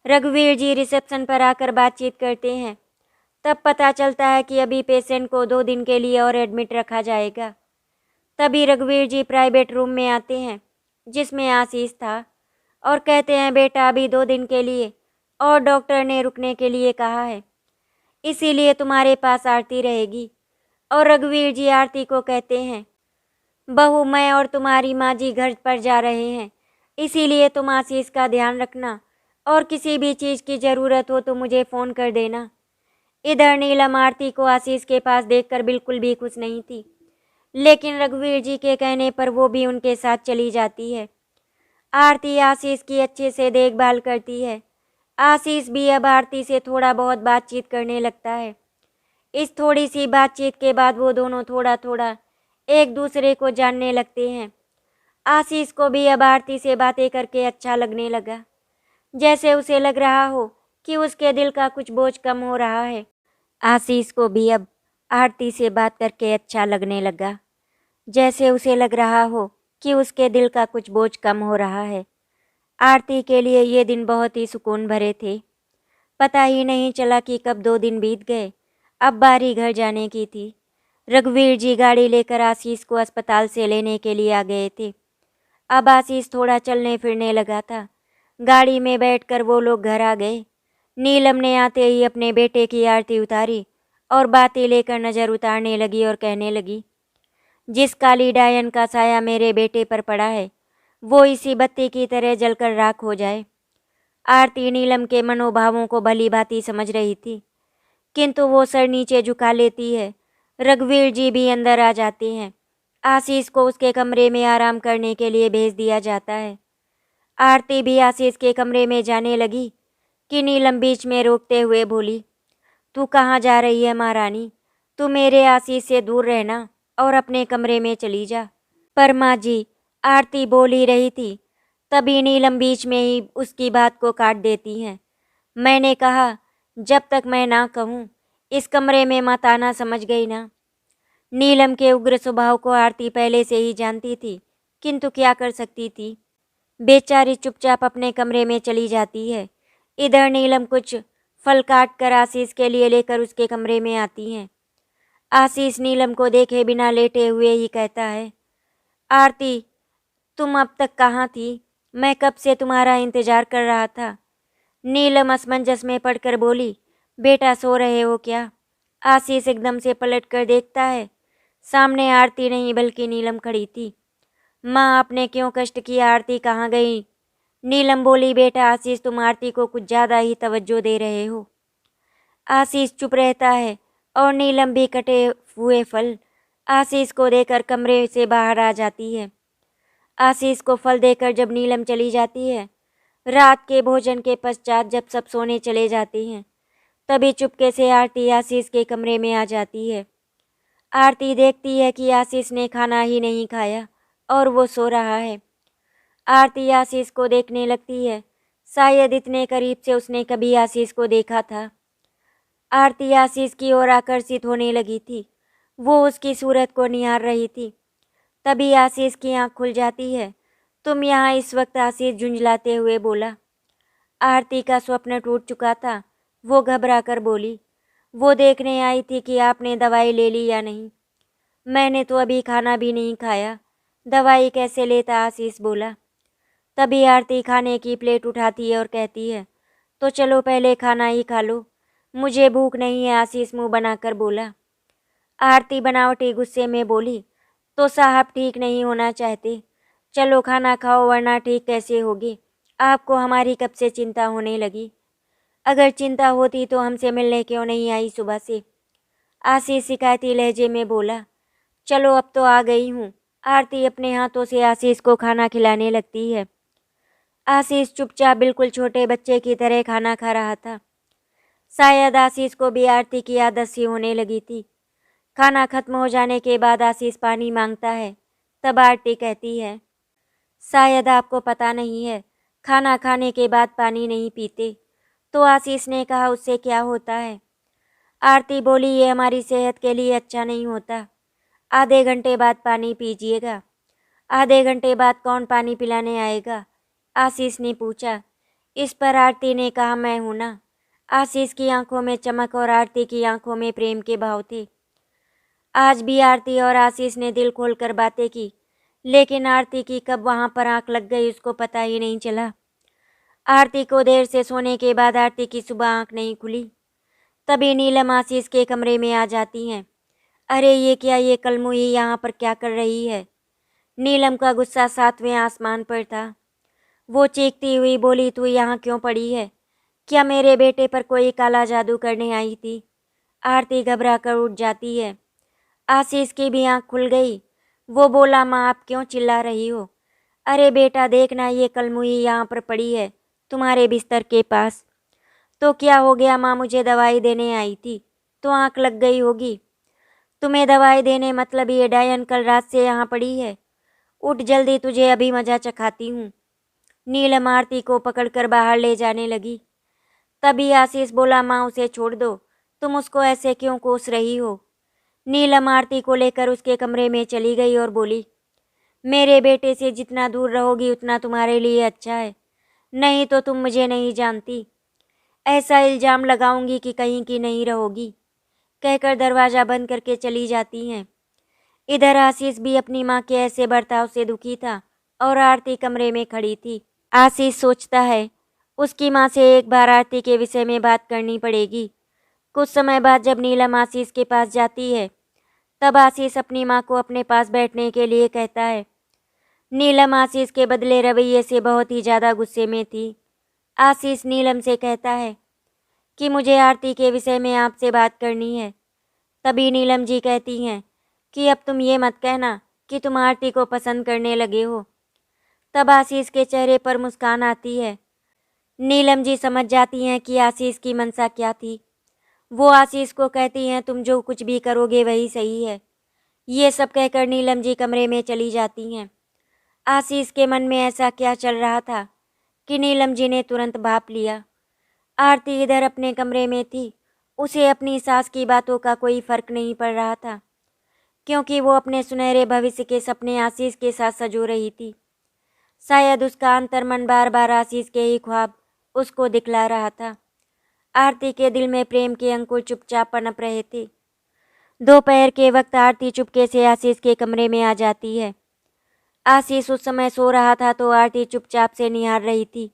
रघुवीर जी रिसेप्शन पर आकर बातचीत करते हैं। तब पता चलता है कि अभी पेशेंट को 2 दिन के लिए और एडमिट रखा जाएगा। तभी रघुवीर जी प्राइवेट रूम में आते हैं जिसमें आशीष था और कहते हैं, बेटा अभी 2 दिन के लिए और डॉक्टर ने रुकने के लिए कहा है, इसीलिए तुम्हारे पास आरती रहेगी। और रघुवीर जी आरती को कहते हैं, बहू मैं और तुम्हारी माँ जी घर पर जा रहे हैं, इसीलिए तुम आशीष का ध्यान रखना और किसी भी चीज़ की ज़रूरत हो तो मुझे फ़ोन कर देना। इधर नीलम आरती को आशीष के पास देखकर बिल्कुल भी खुश नहीं थी, लेकिन रघुवीर जी के कहने पर वो भी उनके साथ चली जाती है। आरती आशीष की अच्छे से देखभाल करती है। आशीष भी अब आरती से थोड़ा बहुत बातचीत करने लगता है। इस थोड़ी सी बातचीत के बाद वो दोनों थोड़ा थोड़ा एक दूसरे को जानने लगते हैं। आशीष को भी अब आरती से बातें करके अच्छा लगने लगा, जैसे उसे लग रहा हो कि उसके दिल का कुछ बोझ कम हो रहा है। आशीष को भी अब आरती से बात करके अच्छा लगने लगा, जैसे उसे लग रहा हो कि उसके दिल का कुछ बोझ कम हो रहा है। आरती के लिए ये दिन बहुत ही सुकून भरे थे। पता ही नहीं चला कि कब 2 दिन बीत गए। अब बारी घर जाने की थी। रघुवीर जी गाड़ी लेकर आशीष को अस्पताल से लेने के लिए आ गए थे। अब आशीष थोड़ा चलने फिरने लगा था। गाड़ी में बैठकर वो लोग घर आ गए। नीलम ने आते ही अपने बेटे की आरती उतारी और बातें लेकर नज़र उतारने लगी और कहने लगी, जिस काली डायन का साया मेरे बेटे पर पड़ा है वो इसी बत्ती की तरह जलकर राख हो जाए। आरती नीलम के मनोभावों को भली भांति समझ रही थी, किंतु वो सर नीचे झुका लेती है। रघुवीर जी भी अंदर आ जाते हैं। आशीष को उसके कमरे में आराम करने के लिए भेज दिया जाता है। आरती भी आशीष के कमरे में जाने लगी कि नीलम बीच में रोकते हुए बोली, तू कहाँ जा रही है महारानी? तू मेरे आशीष से दूर रहना और अपने कमरे में चली जा। पर माँ जी, आरती बोल ही रही थी, तभी नीलम बीच में ही उसकी बात को काट देती हैं। मैंने कहा, जब तक मैं ना कहूँ इस कमरे में मत आना, समझ गई ना? नीलम के उग्र स्वभाव को आरती पहले से ही जानती थी, किंतु क्या कर सकती थी। बेचारी चुपचाप अपने कमरे में चली जाती है। इधर नीलम कुछ फल काट कर आशीष के लिए लेकर उसके कमरे में आती हैं। आशीष नीलम को देखे बिना लेटे हुए ही कहता है, आरती, तुम अब तक कहाँ थी? मैं कब से तुम्हारा इंतजार कर रहा था। नीलम असमंजस में पड़कर बोली, बेटा सो रहे हो क्या? आशीष एकदम से पलट कर देखता है। सामने आरती नहीं बल्कि नीलम खड़ी थी। माँ, आपने क्यों कष्ट किया? आरती कहाँ गई? नीलम बोली, बेटा आशीष, तुम आरती को कुछ ज़्यादा ही तवज्जो दे रहे हो। आशीष चुप रहता है और नीलम भी कटे हुए फल आशीष को देकर कमरे से बाहर आ जाती है। आशीष को फल देकर जब नीलम चली जाती है, रात के भोजन के पश्चात जब सब सोने चले जाते हैं, तभी चुपके से आरती आशीष के कमरे में आ जाती है। आरती देखती है कि आशीष ने खाना ही नहीं खाया और वो सो रहा है। आरती आशीष को देखने लगती है। शायद इतने करीब से उसने कभी आशीष को देखा था। आरती आशीष की ओर आकर्षित होने लगी थी। वो उसकी सूरत को निहार रही थी। तभी आशीष की आंख खुल जाती है। तुम यहाँ इस वक्त? आशीष झुंझलाते हुए बोला। आरती का स्वप्न टूट चुका था। वो घबरा कर बोली, वो देखने आई थी कि आपने दवाई ले ली या नहीं। मैंने तो अभी खाना भी नहीं खाया, दवाई कैसे लेता? आशीष बोला। तभी आरती खाने की प्लेट उठाती है और कहती है, तो चलो पहले खाना ही खा लो, मुझे भूख नहीं है। आशीष मुंह बनाकर बोला। आरती बनावटी गुस्से में बोली, तो साहब ठीक नहीं होना चाहते? चलो खाना खाओ, वरना ठीक कैसे होगी? आपको हमारी कब से चिंता होने लगी? अगर चिंता होती तो हमसे मिलने क्यों नहीं आई सुबह से? आशीष शिकायती लहजे में बोला। चलो अब तो आ गई हूँ। आरती अपने हाथों से आशीष को खाना खिलाने लगती है। आशीष चुपचाप बिल्कुल छोटे बच्चे की तरह खाना खा रहा था। शायद आशीष को भी आरती की आदत सी होने लगी थी। खाना खत्म हो जाने के बाद आशीष पानी मांगता है। तब आरती कहती है, शायद आपको पता नहीं है, खाना खाने के बाद पानी नहीं पीते। तो आशीष ने कहा, उससे क्या होता है? आरती बोली, ये हमारी सेहत के लिए अच्छा नहीं होता। आधे घंटे बाद पानी पीजिएगा। आधे घंटे बाद कौन पानी पिलाने आएगा? आशीष ने पूछा। इस पर आरती ने कहा, मैं हूं ना। आशीष की आंखों में चमक और आरती की आंखों में प्रेम के भाव थे। आज भी आरती और आशीष ने दिल खोलकर बातें की, लेकिन आरती की कब वहां पर आंख लग गई उसको पता ही नहीं चला। आरती को देर से सोने के बाद आरती की सुबह आंख नहीं खुली। तभी नीलम आशीष के कमरे में आ जाती हैं। अरे ये क्या, ये कलमुही यहाँ पर क्या कर रही है? नीलम का गुस्सा 7वें आसमान पर था। वो चीखती हुई बोली, तू यहाँ क्यों पड़ी है? क्या मेरे बेटे पर कोई काला जादू करने आई थी? आरती घबरा कर उठ जाती है। आशीष की भी आंख खुल गई। वो बोला, माँ आप क्यों चिल्ला रही हो? अरे बेटा देखना, ये कलमुही यहाँ पर पड़ी है तुम्हारे बिस्तर के पास। तो क्या हो गया माँ, मुझे दवाई देने आई थी तो आँख लग गई होगी। तुम्हें दवाई देने मतलब ये डायन कल रात से यहाँ पड़ी है। उठ जल्दी, तुझे अभी मजा चखाती हूँ। नीलम आरती को पकड़कर बाहर ले जाने लगी। तभी आशीष बोला, माँ उसे छोड़ दो, तुम उसको ऐसे क्यों कोस रही हो। नीलम आरती को लेकर उसके कमरे में चली गई और बोली, मेरे बेटे से जितना दूर रहोगी उतना तुम्हारे लिए अच्छा है, नहीं तो तुम मुझे नहीं जानती। ऐसा इल्ज़ाम लगाऊंगी कि कहीं की नहीं रहोगी, कहकर दरवाज़ा बंद करके चली जाती हैं। इधर आशीष भी अपनी माँ के ऐसे बर्ताव से दुखी था और आरती कमरे में खड़ी थी। आशीष सोचता है उसकी माँ से एक बार आरती के विषय में बात करनी पड़ेगी। कुछ समय बाद जब नीलम आशीष के पास जाती है तब आशीष अपनी माँ को अपने पास बैठने के लिए कहता है। नीलम आशीष के बदले रवैये से बहुत ही ज़्यादा गुस्से में थी। आशीष नीलम से कहता है कि मुझे आरती के विषय में आपसे बात करनी है। तभी नीलम जी कहती हैं कि अब तुम ये मत कहना कि तुम आरती को पसंद करने लगे हो। तब आशीष के चेहरे पर मुस्कान आती है। नीलम जी समझ जाती हैं कि आशीष की मंशा क्या थी। वो आशीष को कहती हैं, तुम जो कुछ भी करोगे वही सही है। ये सब कहकर नीलम जी कमरे में चली जाती हैं। आशीष के मन में ऐसा क्या चल रहा था कि नीलम जी ने तुरंत भाप लिया। आरती इधर अपने कमरे में थी। उसे अपनी सास की बातों का कोई फर्क नहीं पड़ रहा था, क्योंकि वो अपने सुनहरे भविष्य के सपने आशीष के साथ सजो रही थी। शायद उसका अंतर्मन बार बार आशीष के ही ख्वाब उसको दिखला रहा था। आरती के दिल में प्रेम के अंकुर चुपचाप पनप रहे थे। दोपहर के वक्त आरती चुपके से आशीष के कमरे में आ जाती है। आशीष उस समय सो रहा था तो आरती चुपचाप से निहार रही थी।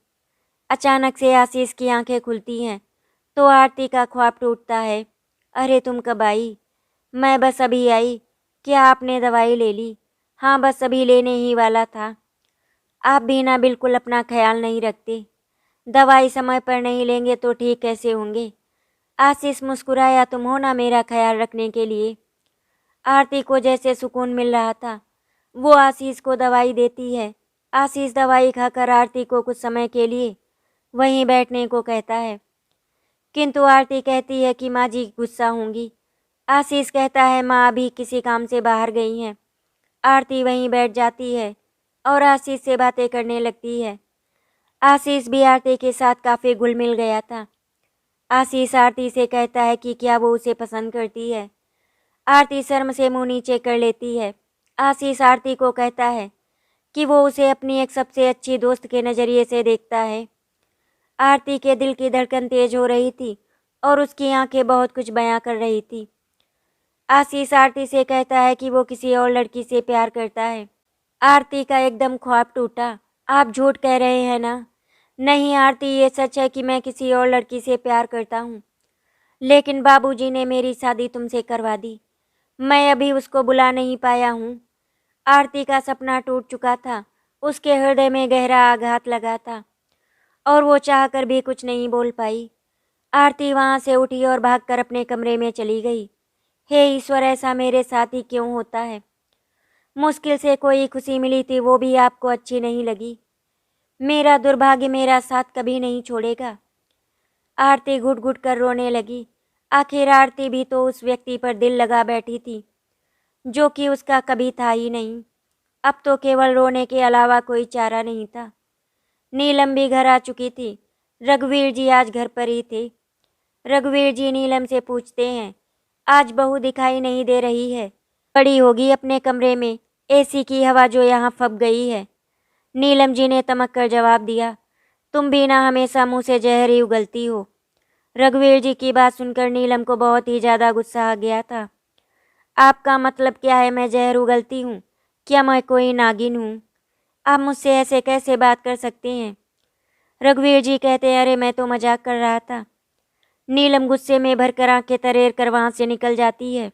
अचानक से आशीष की आंखें खुलती हैं तो आरती का ख्वाब टूटता है। अरे तुम कब आई? मैं बस अभी आई। क्या आपने दवाई ले ली? हाँ बस अभी लेने ही वाला था। आप भी ना बिल्कुल अपना ख्याल नहीं रखते। दवाई समय पर नहीं लेंगे तो ठीक कैसे होंगे? आशीष मुस्कुराया, तुम हो ना मेरा ख्याल रखने के लिए। आरती को जैसे सुकून मिल रहा था। वो आशीष को दवाई देती है। आशीष दवाई खाकर आरती को कुछ समय के लिए वहीं बैठने को कहता है, किंतु आरती कहती है कि माँ जी गुस्सा होंगी। आशीष कहता है, माँ अभी किसी काम से बाहर गई हैं। आरती वहीं बैठ जाती है और आशीष से बातें करने लगती है। आशीष भी आरती के साथ काफ़ी घुल मिल गया था। आशीष आरती से कहता है कि क्या वो उसे पसंद करती है। आरती शर्म से मुंह नीचे कर लेती है। आशीष आरती को कहता है कि वो उसे अपनी एक सबसे अच्छी दोस्त के नज़रिए से देखता है। आरती के दिल की धड़कन तेज हो रही थी और उसकी आंखें बहुत कुछ बयां कर रही थी। आशीष आरती से कहता है कि वो किसी और लड़की से प्यार करता है। आरती का एकदम ख्वाब टूटा। आप झूठ कह रहे हैं ना? नहीं आरती, ये सच है कि मैं किसी और लड़की से प्यार करता हूँ, लेकिन बाबूजी ने मेरी शादी तुमसे करवा दी। मैं अभी उसको बुला नहीं पाया हूँ। आरती का सपना टूट चुका था। उसके हृदय में गहरा आघात लगा था और वो चाहकर भी कुछ नहीं बोल पाई। आरती वहाँ से उठी और भागकर अपने कमरे में चली गई। हे ईश्वर, ऐसा मेरे साथ ही क्यों होता है? मुश्किल से कोई खुशी मिली थी, वो भी आपको अच्छी नहीं लगी। मेरा दुर्भाग्य मेरा साथ कभी नहीं छोड़ेगा। आरती घुट घुट कर रोने लगी। आखिर आरती भी तो उस व्यक्ति पर दिल लगा बैठी थी जो कि उसका कभी था ही नहीं। अब तो केवल रोने के अलावा कोई चारा नहीं था। नीलम भी घर आ चुकी थी। रघुवीर जी आज घर पर ही थे। रघुवीर जी नीलम से पूछते हैं, आज बहू दिखाई नहीं दे रही है? पड़ी होगी अपने कमरे में, एसी की हवा जो यहाँ फप गई है। नीलम जी ने तमक कर जवाब दिया, तुम भी ना हमेशा मुँह से जहर ही उगलती हो। रघुवीर जी की बात सुनकर नीलम को बहुत ही ज़्यादा गुस्सा आ गया था। आपका मतलब क्या है, मैं जहर उगलती हूँ? क्या मैं कोई नागिन हूँ? आप मुझसे ऐसे कैसे बात कर सकते हैं? रघुवीर जी कहते हैं, अरे मैं तो मजाक कर रहा था। नीलम गुस्से में भरकर आंखें तरेर कर वहाँ से निकल जाती है।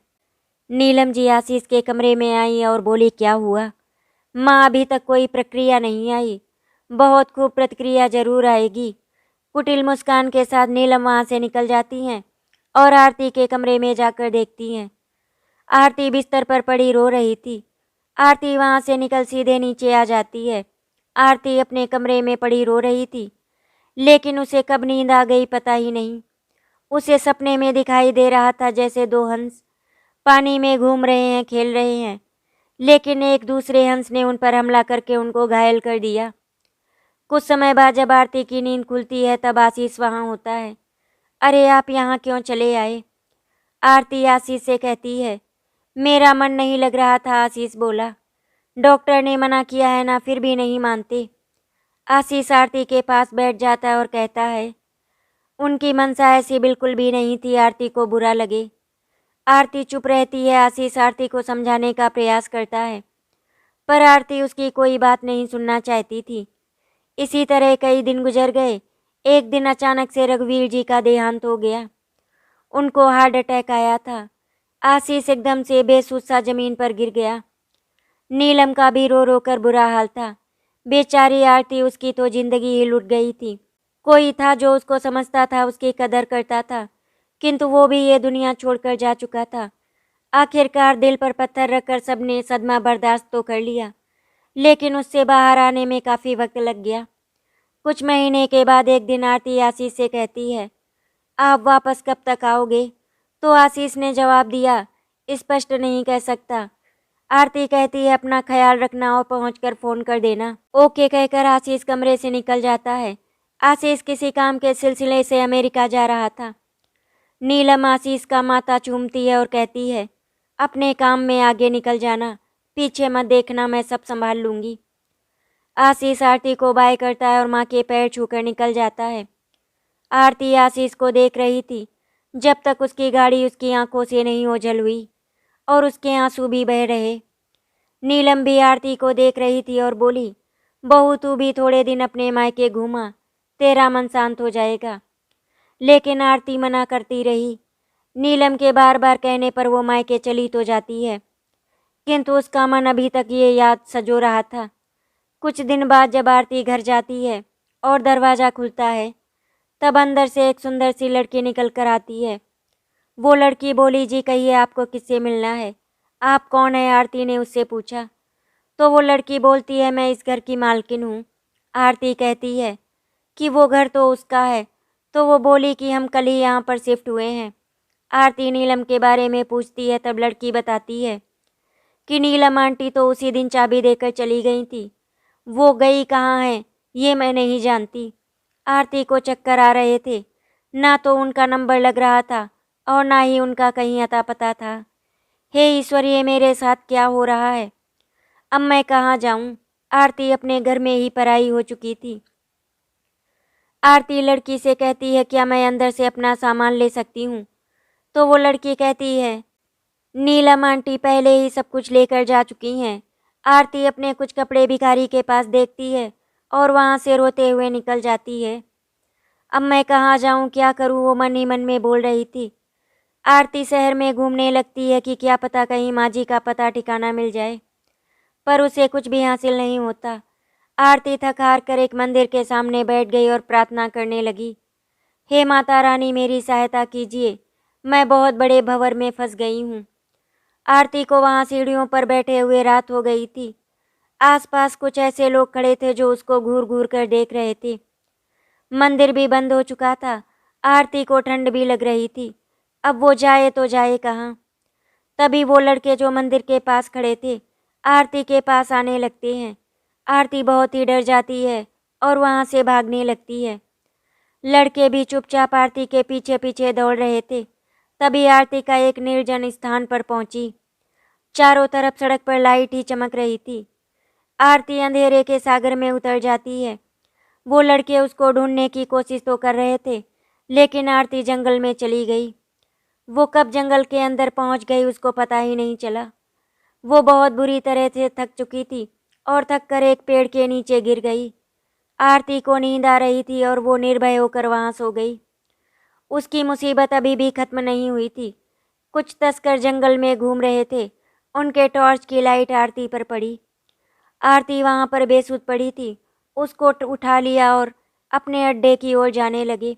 नीलम जी आशीष के कमरे में आई और बोली, क्या हुआ? माँ, अभी तक कोई प्रक्रिया नहीं आई, बहुत खूब प्रतिक्रिया जरूर आएगी। कुटिल मुस्कान के साथ नीलम वहाँ से निकल जाती हैं और आरती के कमरे में जाकर देखती हैं। आरती बिस्तर पर पड़ी रो रही थी। आरती वहाँ से निकल सीधे नीचे आ जाती है आरती अपने कमरे में पड़ी रो रही थी, लेकिन उसे कब नींद आ गई पता ही नहीं। उसे सपने में दिखाई दे रहा था जैसे दो हंस पानी में घूम रहे हैं, खेल रहे हैं, लेकिन एक दूसरे हंस ने उन पर हमला करके उनको घायल कर दिया। कुछ समय बाद जब आरती की नींद खुलती है तब आशीष वहाँ होता है। अरे आप यहाँ क्यों चले आए? आरती आशीष से कहती है। मेरा मन नहीं लग रहा था, आशीष बोला। डॉक्टर ने मना किया है ना, फिर भी नहीं मानते। आशीष आरती के पास बैठ जाता है और कहता है। उनकी मंशा ऐसी बिल्कुल भी नहीं थी आरती को बुरा लगे। आरती चुप रहती है। आशीष आरती को समझाने का प्रयास करता है, पर आरती उसकी कोई बात नहीं सुनना चाहती थी। इसी तरह कई दिन गुजर गए। एक दिन अचानक से रघुवीर जी का देहांत हो गया। उनको हार्ट अटैक आया था। आशीष एकदम से बेसुध सा जमीन पर गिर गया। नीलम का भी रो रो कर बुरा हाल था। बेचारी आरती, उसकी तो जिंदगी ही लुट गई थी। कोई था जो उसको समझता था, उसकी कदर करता था, किंतु वो भी ये दुनिया छोड़कर जा चुका था। आखिरकार दिल पर पत्थर रखकर सबने सदमा बर्दाश्त तो कर लिया, लेकिन उससे बाहर आने में काफ़ी वक्त लग गया। कुछ महीने के बाद एक दिन आरती आशीष से कहती है, आप वापस कब तक आओगे? तो आशीष ने जवाब दिया, स्पष्ट नहीं कह सकता। आरती कहती है, अपना ख्याल रखना और पहुंचकर फ़ोन कर देना। ओके कहकर आशीष कमरे से निकल जाता है। आशीष किसी काम के सिलसिले से अमेरिका जा रहा था। नीलम आशीष का माथा चूमती है और कहती है, अपने काम में आगे निकल जाना, पीछे मत देखना, मैं सब संभाल लूँगी। आशीष आरती को बाय करता है और माँ के पैर छूकर निकल जाता है। आरती आशीष को देख रही थी जब तक उसकी गाड़ी उसकी आंखों से नहीं ओझल हुई और उसके आंसू भी बह रहे। नीलम भी आरती को देख रही थी और बोली, बहू तू भी थोड़े दिन अपने मायके घूमा, तेरा मन शांत हो जाएगा। लेकिन आरती मना करती रही। नीलम के बार बार कहने पर वो मायके चली तो जाती है, किंतु उसका मन अभी तक ये याद सजो रहा था। कुछ दिन बाद जब आरती घर जाती है और दरवाज़ा खुलता है, तब अंदर से एक सुंदर सी लड़की निकल कर आती है। वो लड़की बोली, जी कहिए आपको किससे मिलना है? आप कौन है? आरती ने उससे पूछा। तो वो लड़की बोलती है, मैं इस घर की मालकिन हूँ। आरती कहती है कि वो घर तो उसका है। तो वो बोली कि हम कल ही यहाँ पर शिफ्ट हुए हैं। आरती नीलम के बारे में पूछती है, तब लड़की बताती है कि नीलम आंटी तो उसी दिन चाबी देकर चली गई थी। वो गई कहाँ है ये मैं नहीं जानती। आरती को चक्कर आ रहे थे, ना तो उनका नंबर लग रहा था और ना ही उनका कहीं अता पता था। हे ईश्वर, ये मेरे साथ क्या हो रहा है? अब मैं कहाँ जाऊँ? आरती अपने घर में ही पराई हो चुकी थी। आरती लड़की से कहती है, क्या मैं अंदर से अपना सामान ले सकती हूँ? तो वो लड़की कहती है, नीलम आंटी पहले ही सब कुछ लेकर जा चुकी हैं। आरती अपने कुछ कपड़े भिखारी के पास देखती है और वहाँ से रोते हुए निकल जाती है। अब मैं कहाँ जाऊँ, क्या करूँ, वो मन ही मन में बोल रही थी। आरती शहर में घूमने लगती है कि क्या पता कहीं माँ जी का पता ठिकाना मिल जाए, पर उसे कुछ भी हासिल नहीं होता। आरती थक हार कर एक मंदिर के सामने बैठ गई और प्रार्थना करने लगी, हे माता रानी मेरी सहायता कीजिए, मैं बहुत बड़े भंवर में फंस गई हूँ। आरती को वहाँ सीढ़ियों पर बैठे हुए रात हो गई थी। आसपास कुछ ऐसे लोग खड़े थे जो उसको घूर घूर कर देख रहे थे। मंदिर भी बंद हो चुका था। आरती को ठंड भी लग रही थी। अब वो जाए तो जाए कहाँ? तभी वो लड़के जो मंदिर के पास खड़े थे आरती के पास आने लगते हैं। आरती बहुत ही डर जाती है और वहाँ से भागने लगती है। लड़के भी चुपचाप आरती के पीछे पीछे दौड़ रहे थे। तभी आरती का एक निर्जन स्थान पर पहुंची। चारों तरफ सड़क पर लाइट ही चमक रही थी। आरती अंधेरे के सागर में उतर जाती है। वो लड़के उसको ढूंढने की कोशिश तो कर रहे थे, लेकिन आरती जंगल में चली गई। वो कब जंगल के अंदर पहुंच गई उसको पता ही नहीं चला। वो बहुत बुरी तरह से थक चुकी थी और थक कर एक पेड़ के नीचे गिर गई। आरती को नींद आ रही थी और वो निर्भय होकर वहाँ सो गई। उसकी मुसीबत अभी भी खत्म नहीं हुई थी। कुछ तस्कर जंगल में घूम रहे थे। उनके टॉर्च की लाइट आरती पर पड़ी। आरती वहाँ पर बेसुध पड़ी थी। उसको उठा लिया और अपने अड्डे की ओर जाने लगे।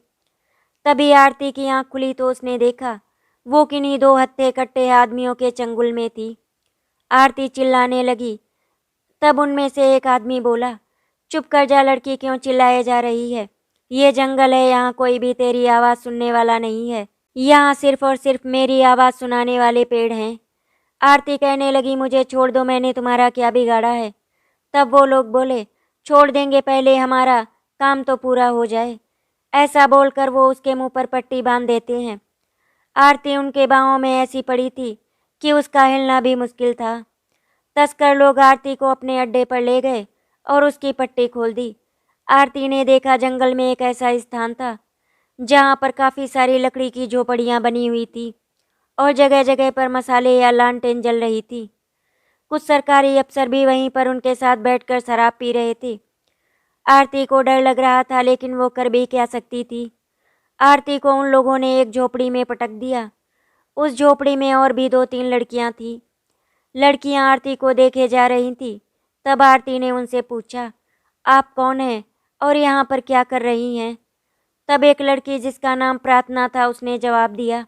तभी आरती की आंख खुली तो उसने देखा वो किन्हीं दो हत्थे कट्टे आदमियों के चंगुल में थी। आरती चिल्लाने लगी। तब उनमें से एक आदमी बोला, चुप कर जा लड़की, क्यों चिल्लाए जा रही है? ये जंगल है, यहाँ कोई भी तेरी आवाज़ सुनने वाला नहीं है। यहाँ सिर्फ और सिर्फ मेरी आवाज़ सुनाने वाले पेड़ हैं। आरती कहने लगी, मुझे छोड़ दो, मैंने तुम्हारा क्या बिगाड़ा है? तब वो लोग बोले, छोड़ देंगे, पहले हमारा काम तो पूरा हो जाए। ऐसा बोलकर वो उसके मुंह पर पट्टी बांध देते हैं। आरती उनके बाहों में ऐसी पड़ी थी कि उसका हिलना भी मुश्किल था। तस्कर लोग आरती को अपने अड्डे पर ले गए और उसकी पट्टी खोल दी। आरती ने देखा जंगल में एक ऐसा स्थान था जहाँ पर काफ़ी सारी लकड़ी की झोपड़ियाँ बनी हुई थी और जगह जगह पर मसाले या लालटेन जल रही थी। कुछ सरकारी अफसर भी वहीं पर उनके साथ बैठकर शराब पी रहे थे। आरती को डर लग रहा था, लेकिन वो कर भी क्या सकती थी। आरती को उन लोगों ने एक झोपड़ी में पटक दिया। उस झोपड़ी में और भी 2-3 लड़कियां थीं। लड़कियां आरती को देखे जा रही थीं। तब आरती ने उनसे पूछा, आप कौन हैं और यहाँ पर क्या कर रही हैं? तब एक लड़की जिसका नाम प्रार्थना था, उसने जवाब दिया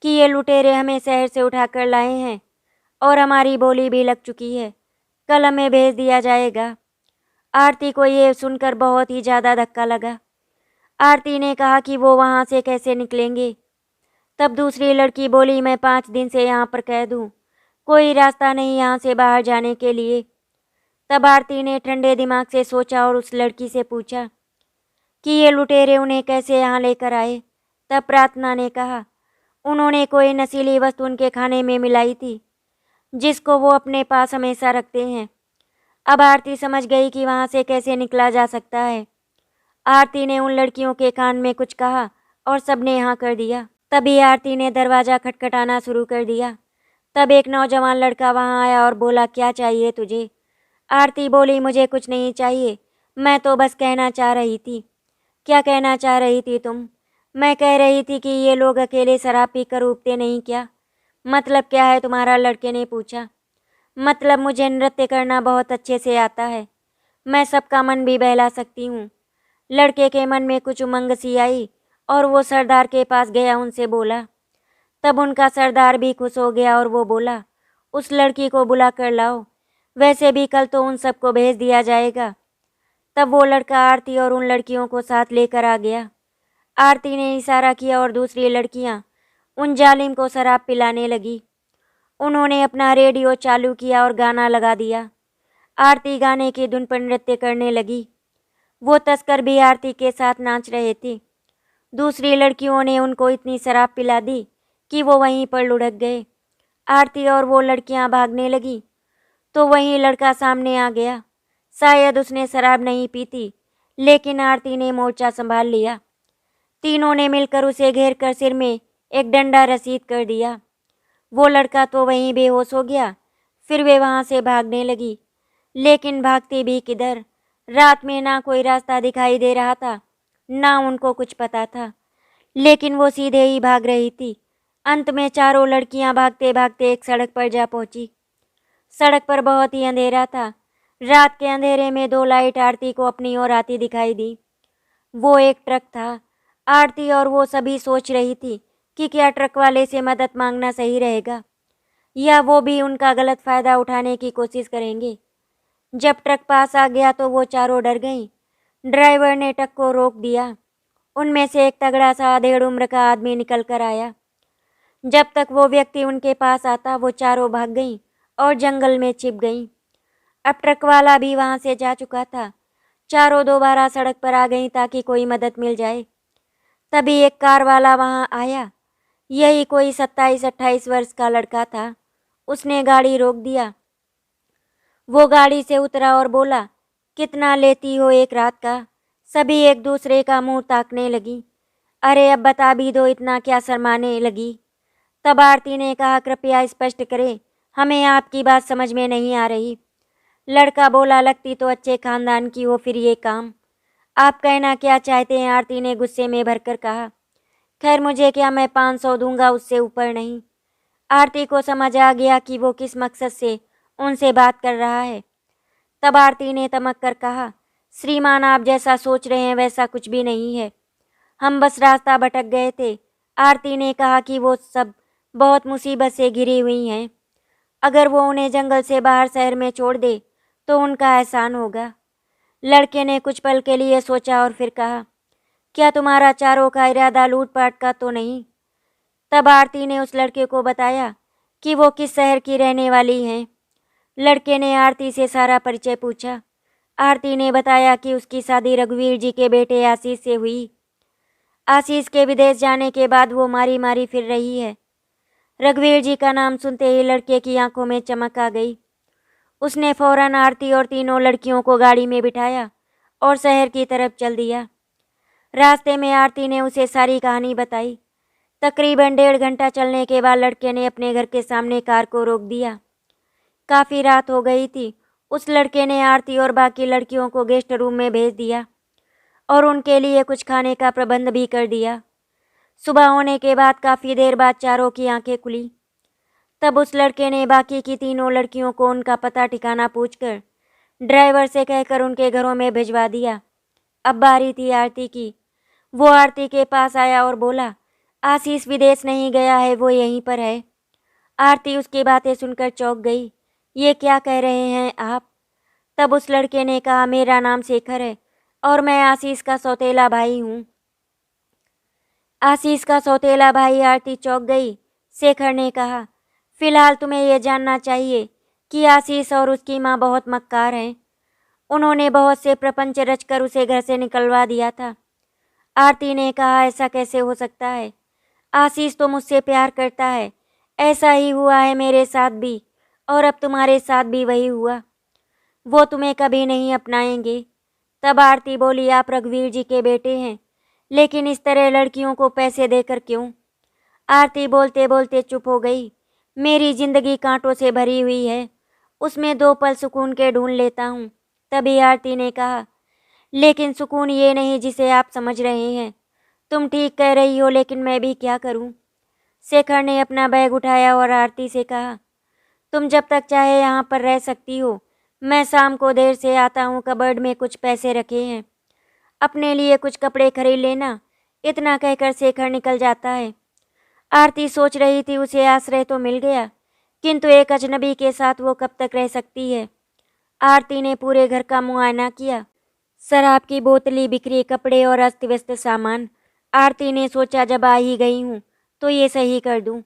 कि ये लुटेरे हमें शहर से उठाकर लाए हैं और हमारी बोली भी लग चुकी है, कल हमें भेज दिया जाएगा। आरती को ये सुनकर बहुत ही ज़्यादा धक्का लगा। आरती ने कहा कि वो वहाँ से कैसे निकलेंगे। तब दूसरी लड़की बोली, मैं 5 दिन से यहाँ पर कैद हूँ, कोई रास्ता नहीं यहाँ से बाहर जाने के लिए। तब आरती ने ठंडे दिमाग से सोचा और उस लड़की से पूछा कि ये लुटेरे उन्हें कैसे यहाँ लेकर आए। तब प्रार्थना ने कहा, उन्होंने कोई नशीली वस्तु उनके खाने में मिलाई थी, जिसको वो अपने पास हमेशा रखते हैं। अब आरती समझ गई कि वहाँ से कैसे निकला जा सकता है। आरती ने उन लड़कियों के कान में कुछ कहा और सबने हाँ कर दिया। तभी आरती ने दरवाज़ा खटखटाना शुरू कर दिया। तब एक नौजवान लड़का वहाँ आया और बोला, क्या चाहिए तुझे? आरती बोली, मुझे कुछ नहीं चाहिए, मैं तो बस कहना चाह रही थी। क्या कहना चाह रही थी तुम? मैं कह रही थी कि ये लोग अकेले शराब पीकर उबते नहीं क्या? मतलब क्या है तुम्हारा? लड़के ने पूछा। मतलब मुझे नृत्य करना बहुत अच्छे से आता है, मैं सबका मन भी बहला सकती हूँ। लड़के के मन में कुछ उमंग सी आई और वो सरदार के पास गया, उनसे बोला। तब उनका सरदार भी खुश हो गया और वो बोला, उस लड़की को बुला कर लाओ, वैसे भी कल तो उन सबको भेज दिया जाएगा। तब वो लड़का आरती और उन लड़कियों को साथ लेकर आ गया। आरती ने इशारा किया और दूसरी लड़कियां उन जालिम को शराब पिलाने लगी। उन्होंने अपना रेडियो चालू किया और गाना लगा दिया। आरती गाने की धुन पर नृत्य करने लगी। वो तस्कर भी आरती के साथ नाच रहे थे। दूसरी लड़कियों ने उनको इतनी शराब पिला दी कि वो वहीं पर लुढ़क गए। आरती और वो लड़कियां भागने लगी तो वहीं लड़का सामने आ गया। शायद उसने शराब नहीं पी थी, लेकिन आरती ने मोर्चा संभाल लिया। तीनों ने मिलकर उसे घेर कर सिर में एक डंडा रसीद कर दिया। वो लड़का तो वहीं बेहोश हो गया। फिर वे वहाँ से भागने लगी, लेकिन भागती भी किधर? रात में ना कोई रास्ता दिखाई दे रहा था, ना उनको कुछ पता था, लेकिन वो सीधे ही भाग रही थी। अंत में चारों लड़कियां भागते भागते एक सड़क पर जा पहुंची। सड़क पर बहुत ही अंधेरा था। रात के अंधेरे में 2 लाइट आरती को अपनी ओर आती दिखाई दी। वो एक ट्रक था। आरती और वो सभी सोच रही थी कि क्या ट्रक वाले से मदद मांगना सही रहेगा या वो भी उनका गलत फ़ायदा उठाने की कोशिश करेंगे। जब ट्रक पास आ गया तो वो चारों डर गईं। ड्राइवर ने ट्रक को रोक दिया। उनमें से एक तगड़ा सा 1.5 उम्र का आदमी निकल कर आया। जब तक वो व्यक्ति उनके पास आता, वो चारों भाग गईं और जंगल में छिप गईं। अब ट्रक वाला भी वहाँ से जा चुका था। चारों दोबारा सड़क पर आ गईं ताकि कोई मदद मिल जाए। तभी एक कार वाला वहाँ आया। यही कोई 27-28 वर्ष का लड़का था। उसने गाड़ी रोक दिया। वो गाड़ी से उतरा और बोला, कितना लेती हो एक रात का? सभी एक दूसरे का मुंह ताकने लगी। अरे अब बता भी दो, इतना क्या शर्माने लगी? तब आरती ने कहा, कृपया स्पष्ट करें, हमें आपकी बात समझ में नहीं आ रही। लड़का बोला, लगती तो अच्छे खानदान की हो, फिर ये काम। आप कहना क्या चाहते हैं? आरती ने गुस्से में भरकर कहा। खैर मुझे क्या, मैं 500 दूंगा, उससे ऊपर नहीं। आरती को समझ आ गया कि वो किस मकसद से उनसे बात कर रहा है। तब आरती ने तमक कर कहा, श्रीमान आप जैसा सोच रहे हैं वैसा कुछ भी नहीं है, हम बस रास्ता भटक गए थे। आरती ने कहा कि वो सब बहुत मुसीबत से घिरी हुई हैं। अगर वो उन्हें जंगल से बाहर शहर में छोड़ दे तो उनका एहसान होगा। लड़के ने कुछ पल के लिए सोचा और फिर कहा, क्या तुम्हारा चारों का इरादा लूटपाट का तो नहीं? तब आरती ने उस लड़के को बताया कि वो किस शहर की रहने वाली हैं। लड़के ने आरती से सारा परिचय पूछा। आरती ने बताया कि उसकी शादी रघुवीर जी के बेटे आशीष से हुई। आशीष के विदेश जाने के बाद वो मारी मारी फिर रही है। रघुवीर जी का नाम सुनते ही लड़के की आंखों में चमक आ गई। उसने फौरन आरती और तीनों लड़कियों को गाड़ी में बिठाया और शहर की तरफ चल दिया। रास्ते में आरती ने उसे सारी कहानी बताई। तकरीबन 1.5 घंटा चलने के बाद लड़के ने अपने घर के सामने कार को रोक दिया। काफ़ी रात हो गई थी। उस लड़के ने आरती और बाकी लड़कियों को गेस्ट रूम में भेज दिया और उनके लिए कुछ खाने का प्रबंध भी कर दिया। सुबह होने के बाद काफ़ी देर बाद चारों की आंखें खुली। तब उस लड़के ने बाकी की तीनों लड़कियों को उनका पता ठिकाना पूछकर ड्राइवर से कहकर उनके घरों में भिजवा दिया। अब बारी थी आरती की। वो आरती के पास आया और बोला, आशीष विदेश नहीं गया है, वो यहीं पर है। आरती उसकी बातें सुनकर चौंक गई। ये क्या कह रहे हैं आप? तब उस लड़के ने कहा, मेरा नाम शेखर है और मैं आशीष का सौतेला भाई हूँ। आशीष का सौतेला भाई? आरती चौंक गई। शेखर ने कहा, फिलहाल तुम्हें यह जानना चाहिए कि आशीष और उसकी माँ बहुत मक्कार हैं। उन्होंने बहुत से प्रपंच रचकर उसे घर से निकलवा दिया था। आरती ने कहा, ऐसा कैसे हो सकता है? आशीष तो मुझसे प्यार करता है। ऐसा ही हुआ है मेरे साथ भी और अब तुम्हारे साथ भी वही हुआ। वो तुम्हें कभी नहीं अपनाएंगे। तब आरती बोली, आप रघुवीर जी के बेटे हैं, लेकिन इस तरह लड़कियों को पैसे देकर क्यों? आरती बोलते बोलते चुप हो गई। मेरी जिंदगी कांटों से भरी हुई है, उसमें 2 पल सुकून के ढूंढ लेता हूँ। तभी आरती ने कहा, लेकिन सुकून ये नहीं जिसे आप समझ रहे हैं। तुम ठीक कह रही हो, लेकिन मैं भी क्या करूं? शेखर ने अपना बैग उठाया और आरती से कहा, तुम जब तक चाहे यहाँ पर रह सकती हो। मैं शाम को देर से आता हूँ, कबर्ड में कुछ पैसे रखे हैं, अपने लिए कुछ कपड़े खरीद लेना। इतना कहकर शेखर निकल जाता है। आरती सोच रही थी उसे आश्रय तो मिल गया, किंतु एक अजनबी के साथ वो कब तक रह सकती है। आरती ने पूरे घर का मुआयना किया। शराब की बोतली, बिखरे कपड़े और अस्त व्यस्त सामान। आरती ने सोचा, जब आ ही गई हूँ तो ये सही कर दूँ।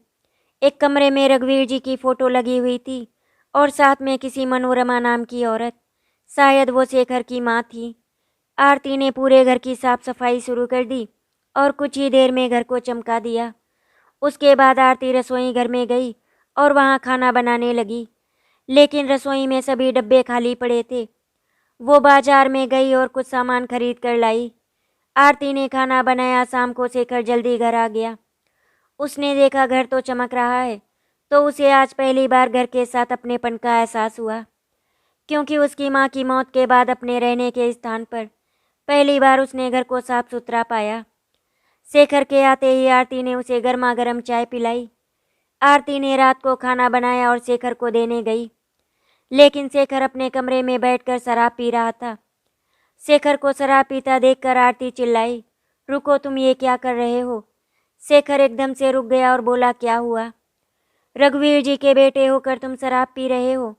एक कमरे में रघुवीर जी की फ़ोटो लगी हुई थी और साथ में किसी मनोरमा नाम की औरत। शायद वो शेखर की माँ थी। आरती ने पूरे घर की साफ सफाई शुरू कर दी और कुछ ही देर में घर को चमका दिया। उसके बाद आरती रसोई घर में गई और वहाँ खाना बनाने लगी, लेकिन रसोई में सभी डब्बे खाली पड़े थे। वो बाजार में गई और कुछ सामान खरीद कर लाई। आरती ने खाना बनाया। शाम को शेखर जल्दी घर आ गया। उसने देखा घर तो चमक रहा है, तो उसे आज पहली बार घर के साथ अपनेपन का एहसास हुआ, क्योंकि उसकी माँ की मौत के बाद अपने रहने के स्थान पर पहली बार उसने घर को साफ सुथरा पाया। शेखर के आते ही आरती ने उसे गर्मा गर्म चाय पिलाई। आरती ने रात को खाना बनाया और शेखर को देने गई, लेकिन शेखर अपने कमरे में बैठकर शराब पी रहा था। शेखर को शराब पीता देखकर आरती चिल्लाई, रुको, तुम ये क्या कर रहे हो? शेखर एकदम से रुक गया और बोला, क्या हुआ? रघुवीर जी के बेटे होकर तुम शराब पी रहे हो?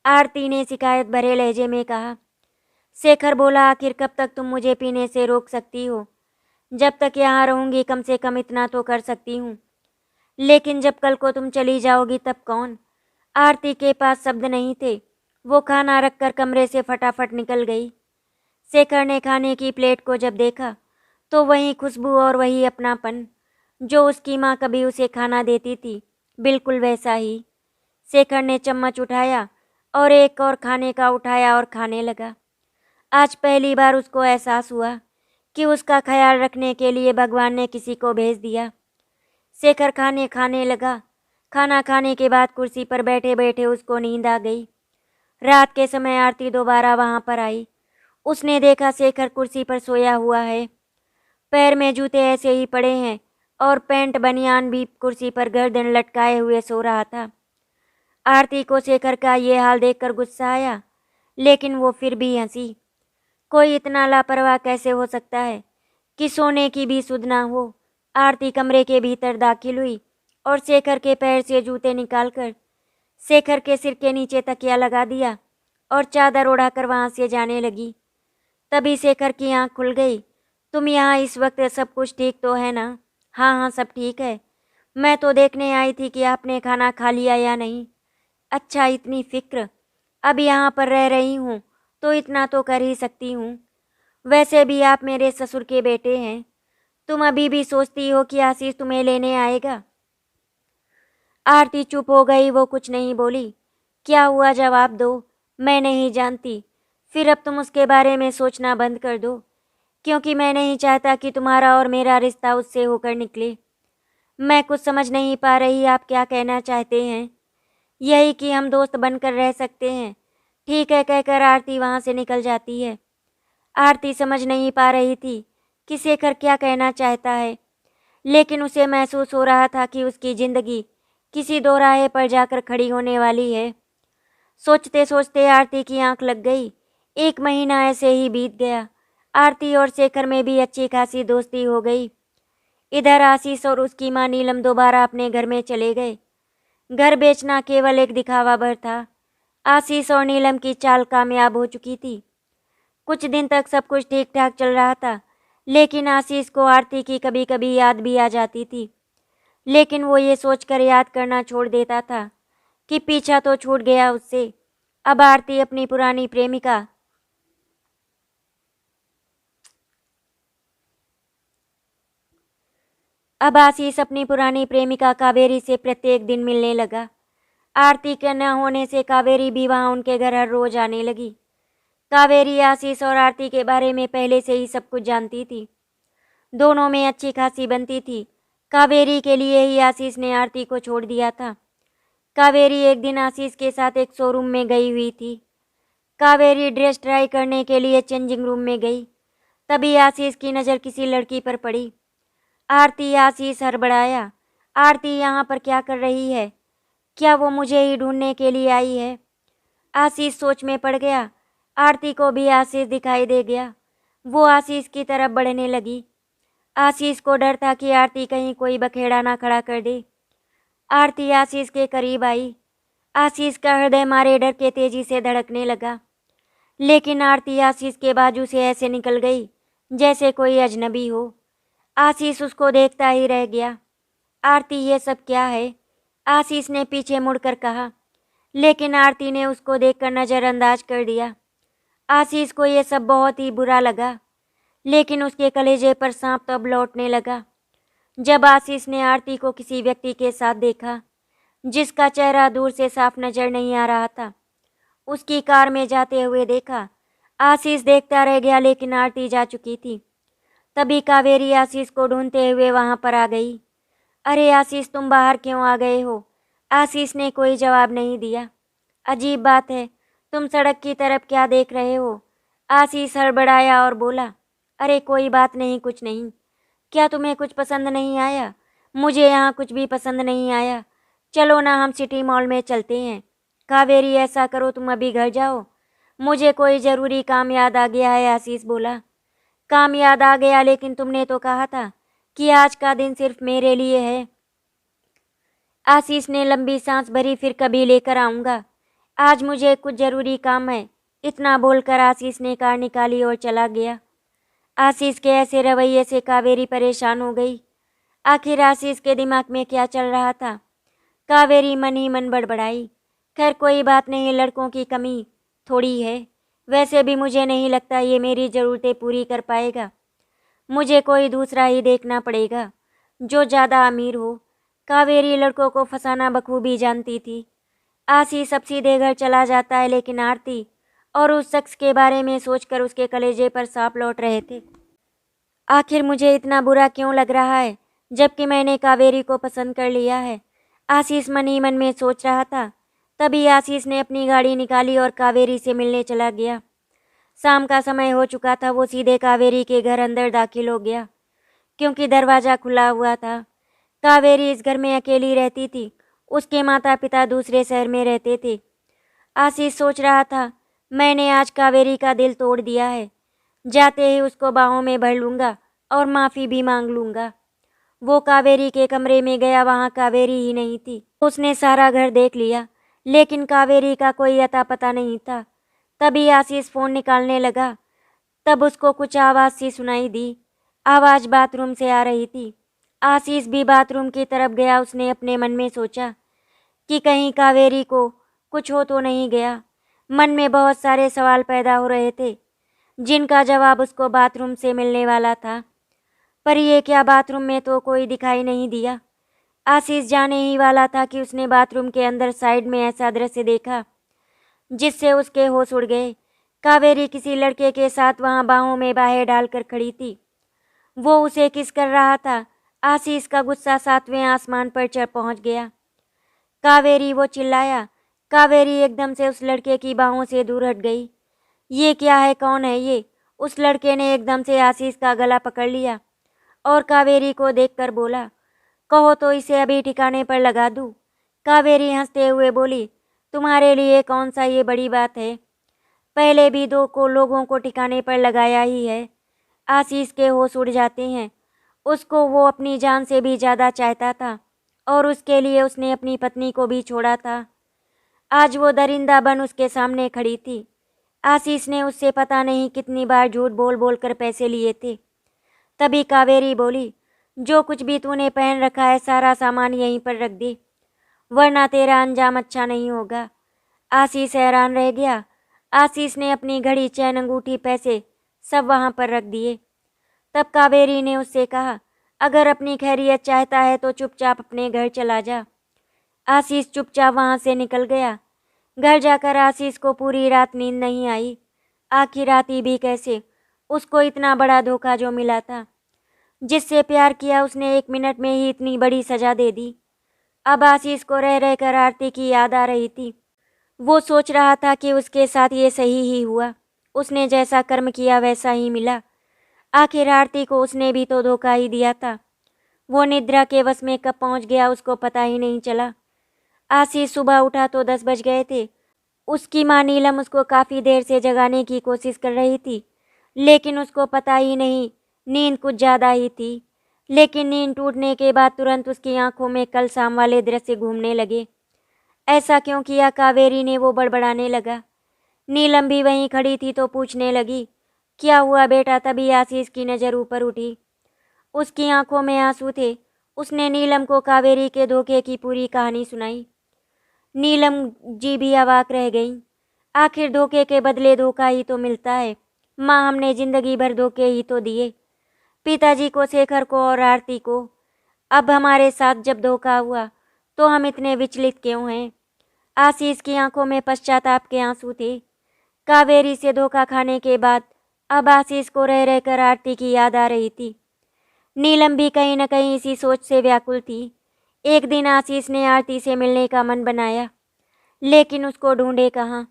आरती ने शिकायत भरे लहजे में कहा। शेखर बोला, आखिर कब तक तुम मुझे पीने से रोक सकती हो? जब तक यहाँ रहूंगी कम से कम इतना तो कर सकती हूँ, लेकिन जब कल को तुम चली जाओगी तब कौन? आरती के पास शब्द नहीं थे। वो खाना रखकर कमरे से फटाफट निकल गई। शेखर ने खाने की प्लेट को जब देखा तो वही खुशबू और वही अपनापन जो उसकी माँ कभी उसे खाना देती थी, बिल्कुल वैसा ही। शेखर ने चम्मच उठाया और एक और खाने का उठाया और खाने लगा। आज पहली बार उसको एहसास हुआ कि उसका ख्याल रखने के लिए भगवान ने किसी को भेज दिया। शेखर खाने खाने लगा। खाना खाने के बाद कुर्सी पर बैठे बैठे उसको नींद आ गई। रात के समय आरती दोबारा वहाँ पर आई। उसने देखा शेखर कुर्सी पर सोया हुआ है। पैर में जूते ऐसे ही पड़े हैं और पैंट बनियान भी कुर्सी पर गर्दन लटकाए हुए सो रहा था। आरती को शेखर का ये हाल देखकर गुस्सा आया, लेकिन वो फिर भी हंसी। कोई इतना लापरवाह कैसे हो सकता है कि सोने की भी सुध ना हो? आरती कमरे के भीतर दाखिल हुई और शेखर के पैर से जूते निकालकर शेखर के सिर के नीचे तकिया लगा दिया और चादर ओढ़ाकर वहाँ से जाने लगी। तभी शेखर की आंख खुल गई। तुम यहाँ इस वक्त, सब कुछ ठीक तो है ना? हाँ हाँ, सब ठीक है। मैं तो देखने आई थी कि आपने खाना खा लिया या नहीं। अच्छा, इतनी फिक्र। अब यहाँ पर रह रही हूँ तो इतना तो कर ही सकती हूँ। वैसे भी आप मेरे ससुर के बेटे हैं। तुम अभी भी सोचती हो कि आशीष तुम्हें लेने आएगा? आरती चुप हो गई, वो कुछ नहीं बोली। क्या हुआ, जवाब दो। मैं नहीं जानती। फिर अब तुम उसके बारे में सोचना बंद कर दो, क्योंकि मैं नहीं चाहता कि तुम्हारा और मेरा रिश्ता उससे होकर निकले। मैं कुछ समझ नहीं पा रही, आप क्या कहना चाहते हैं? यही कि हम दोस्त बनकर रह सकते हैं। ठीक है कहकर आरती वहाँ से निकल जाती है। आरती समझ नहीं पा रही थी कि शेखर क्या कहना चाहता है, लेकिन उसे महसूस हो रहा था कि उसकी जिंदगी किसी दोराहे पर जाकर खड़ी होने वाली है। सोचते सोचते आरती की आंख लग गई। 1 महीना ऐसे ही बीत गया। आरती और शेखर में भी अच्छी खासी दोस्ती हो गई। इधर आशीष और उसकी मां नीलम दोबारा अपने घर में चले गए। घर बेचना केवल एक दिखावा भर था। आशीष और नीलम की चाल कामयाब हो चुकी थी। कुछ दिन तक सब कुछ ठीक ठाक चल रहा था, लेकिन आशीष को आरती की कभी कभी याद भी आ जाती थी। लेकिन वो ये सोचकर याद करना छोड़ देता था कि पीछा तो छूट गया उससे। अब आरती अपनी पुरानी प्रेमिका अब आशीष अपनी पुरानी प्रेमिका कावेरी से प्रत्येक दिन मिलने लगा। आरती के न होने से कावेरी भी वहाँ उनके घर हर रोज आने लगी। कावेरी आशीष और आरती के बारे में पहले से ही सब कुछ जानती थी। दोनों में अच्छी खासी बनती थी। कावेरी के लिए ही आशीष ने आरती को छोड़ दिया था। कावेरी एक दिन आशीष के साथ एक शोरूम में गई हुई थी। कावेरी ड्रेस ट्राई करने के लिए चेंजिंग रूम में गई। तभी आशीष की नज़र किसी लड़की पर पड़ी। आरती, आशीष हड़बड़ाया। आरती यहाँ पर क्या कर रही है? क्या वो मुझे ही ढूंढने के लिए आई है? आशीष सोच में पड़ गया। आरती को भी आशीष दिखाई दे गया। वो आशीष की तरफ बढ़ने लगी। आशीष को डर था कि आरती कहीं कोई बखेड़ा ना खड़ा कर दे। आरती आशीष के करीब आई। आशीष का हृदय मारे डर के तेजी से धड़कने लगा। लेकिन आरती आशीष के बाजू से ऐसे निकल गई जैसे कोई अजनबी हो। आशीष उसको देखता ही रह गया। आरती, ये सब क्या है? आशीष ने पीछे मुड़कर कहा, लेकिन आरती ने उसको देखकर नज़रअंदाज कर दिया। आशीष को ये सब बहुत ही बुरा लगा, लेकिन उसके कलेजे पर सांप तब लौटने लगा जब आशीष ने आरती को किसी व्यक्ति के साथ देखा जिसका चेहरा दूर से साफ नजर नहीं आ रहा था। उसकी कार में जाते हुए देखा। आशीष देखता रह गया, लेकिन आरती जा चुकी थी। तभी कावेरी आशीष को ढूंढते हुए वहां पर आ गई। अरे आशीष, तुम बाहर क्यों आ गए हो? आशीष ने कोई जवाब नहीं दिया। अजीब बात है, तुम सड़क की तरफ क्या देख रहे हो? आशीष हड़बड़ाया और बोला, अरे कोई बात नहीं, कुछ नहीं। क्या तुम्हें कुछ पसंद नहीं आया? मुझे यहाँ कुछ भी पसंद नहीं आया। चलो ना, हम सिटी मॉल में चलते हैं। कावेरी, ऐसा करो, तुम अभी घर जाओ, मुझे कोई ज़रूरी काम याद आ गया है। आशीष बोला, काम याद आ गया, लेकिन तुमने तो कहा था कि आज का दिन सिर्फ मेरे लिए है। आशीष ने लंबी सांस भरी, फिर कभी लेकर आऊँगा, आज मुझे कुछ ज़रूरी काम है। इतना बोलकर आशीष ने कार निकाली और चला गया। आशीष के ऐसे रवैये से कावेरी परेशान हो गई। आखिर आशीष के दिमाग में क्या चल रहा था? कावेरी मन ही मन बड़बड़ाई, खैर कोई बात नहीं, लड़कों की कमी थोड़ी है। वैसे भी मुझे नहीं लगता ये मेरी ज़रूरतें पूरी कर पाएगा। मुझे कोई दूसरा ही देखना पड़ेगा जो ज़्यादा अमीर हो। कावेरी लड़कों को फंसाना बखूबी जानती थी। आशीष अब सीधे घर चला जाता है, लेकिन आरती और उस शख्स के बारे में सोचकर उसके कलेजे पर सांप लौट रहे थे। आखिर मुझे इतना बुरा क्यों लग रहा है, जबकि मैंने कावेरी को पसंद कर लिया है? आशीष मन ही मन में सोच रहा था। तभी आशीष ने अपनी गाड़ी निकाली और कावेरी से मिलने चला गया। शाम का समय हो चुका था। वो सीधे कावेरी के घर अंदर दाखिल हो गया, क्योंकि दरवाज़ा खुला हुआ था। कावेरी इस घर में अकेली रहती थी। उसके माता पिता दूसरे शहर में रहते थे। आशीष सोच रहा था, मैंने आज कावेरी का दिल तोड़ दिया है। जाते ही उसको बाहों में भर लूँगा और माफ़ी भी मांग लूँगा। वो कावेरी के कमरे में गया, वहाँ कावेरी ही नहीं थी। उसने सारा घर देख लिया, लेकिन कावेरी का कोई अता पता नहीं था। तभी आशीष फ़ोन निकालने लगा। तब उसको कुछ आवाज़ सी सुनाई दी। आवाज़ बाथरूम से आ रही थी। आशीष भी बाथरूम की तरफ गया। उसने अपने मन में सोचा कि कहीं कावेरी को कुछ हो तो नहीं गया। मन में बहुत सारे सवाल पैदा हो रहे थे जिनका जवाब उसको बाथरूम से मिलने वाला था। पर ये क्या, बाथरूम में तो कोई दिखाई नहीं दिया। आशीष जाने ही वाला था कि उसने बाथरूम के अंदर साइड में ऐसा दृश्य देखा जिससे उसके होश उड़ गए। कावेरी किसी लड़के के साथ वहां बाहों में बाहें डालकर खड़ी थी। वो उसे किस कर रहा था। आशीष का गुस्सा 7वें आसमान पर चढ़ पहुंच गया। कावेरी, वो चिल्लाया। कावेरी एकदम से उस लड़के की बाहों से दूर हट गई। ये क्या है, कौन है ये? उस लड़के ने एकदम से आशीष का गला पकड़ लिया और कावेरी को देखकर बोला, कहो तो इसे अभी ठिकाने पर लगा दूं। कावेरी हंसते हुए बोली, तुम्हारे लिए कौन सा ये बड़ी बात है? पहले भी दो को लोगों को ठिकाने पर लगाया ही है। आशीष के होश उड़ जाते हैं। उसको वो अपनी जान से भी ज़्यादा चाहता था और उसके लिए उसने अपनी पत्नी को भी छोड़ा था। आज वो दरिंदा बन उसके सामने खड़ी थी। आशीष ने उससे पता नहीं कितनी बार झूठ बोल बोल कर पैसे लिए थे। तभी कावेरी बोली, जो कुछ भी तूने पहन रखा है सारा सामान यहीं पर रख दे, वरना तेरा अंजाम अच्छा नहीं होगा। आशीष हैरान रह गया। आशीष ने अपनी घड़ी, चैन, अंगूठी, पैसे सब वहां पर रख दिए। तब कावेरी ने उससे कहा, अगर अपनी खैरियत चाहता है तो चुपचाप अपने घर चला जा। आशीष चुपचाप वहां से निकल गया। घर जाकर आशीष को पूरी रात नींद नहीं आई। आखिर राती भी कैसे? उसको इतना बड़ा धोखा जो मिला था, जिससे प्यार किया उसने 1 मिनट में ही इतनी बड़ी सजा दे दी। अब आशीष को रह रहकर आरती की याद आ रही थी। वो सोच रहा था कि उसके साथ ये सही ही हुआ। उसने जैसा कर्म किया वैसा ही मिला। आखिर आरती को उसने भी तो धोखा ही दिया था। वो निद्रा के वश में कब पहुंच गया उसको पता ही नहीं चला। आशीष सुबह उठा तो 10 बज गए थे। उसकी माँ नीलम उसको काफ़ी देर से जगाने की कोशिश कर रही थी, लेकिन उसको पता ही नहीं नींद कुछ ज़्यादा ही थी। लेकिन नींद टूटने के बाद तुरंत उसकी आंखों में कल शाम वाले दृश्य घूमने लगे। ऐसा क्यों किया, कावेरी ने वो बड़बड़ाने लगा। नीलम भी वहीं खड़ी थी तो पूछने लगी, क्या हुआ बेटा? तभी आशीष की नज़र ऊपर उठी। उसकी आंखों में आंसू थे। उसने नीलम को कावेरी के धोखे की पूरी कहानी सुनाई। नीलम जी भी अवाक रह गईं। आखिर धोखे के बदले धोखा ही तो मिलता है। माँ, हमने जिंदगी भर धोखे ही तो दिए, पिताजी को, शेखर को और आरती को। अब हमारे साथ जब धोखा हुआ तो हम इतने विचलित क्यों हैं? आशीष की आंखों में पश्चाताप के आंसू थे। कावेरी से धोखा खाने के बाद अब आशीष को रह रहकर आरती की याद आ रही थी। नीलम भी कहीं न कहीं इसी सोच से व्याकुल थी। एक दिन आशीष ने आरती से मिलने का मन बनाया, लेकिन उसको ढूंढे कहाँ,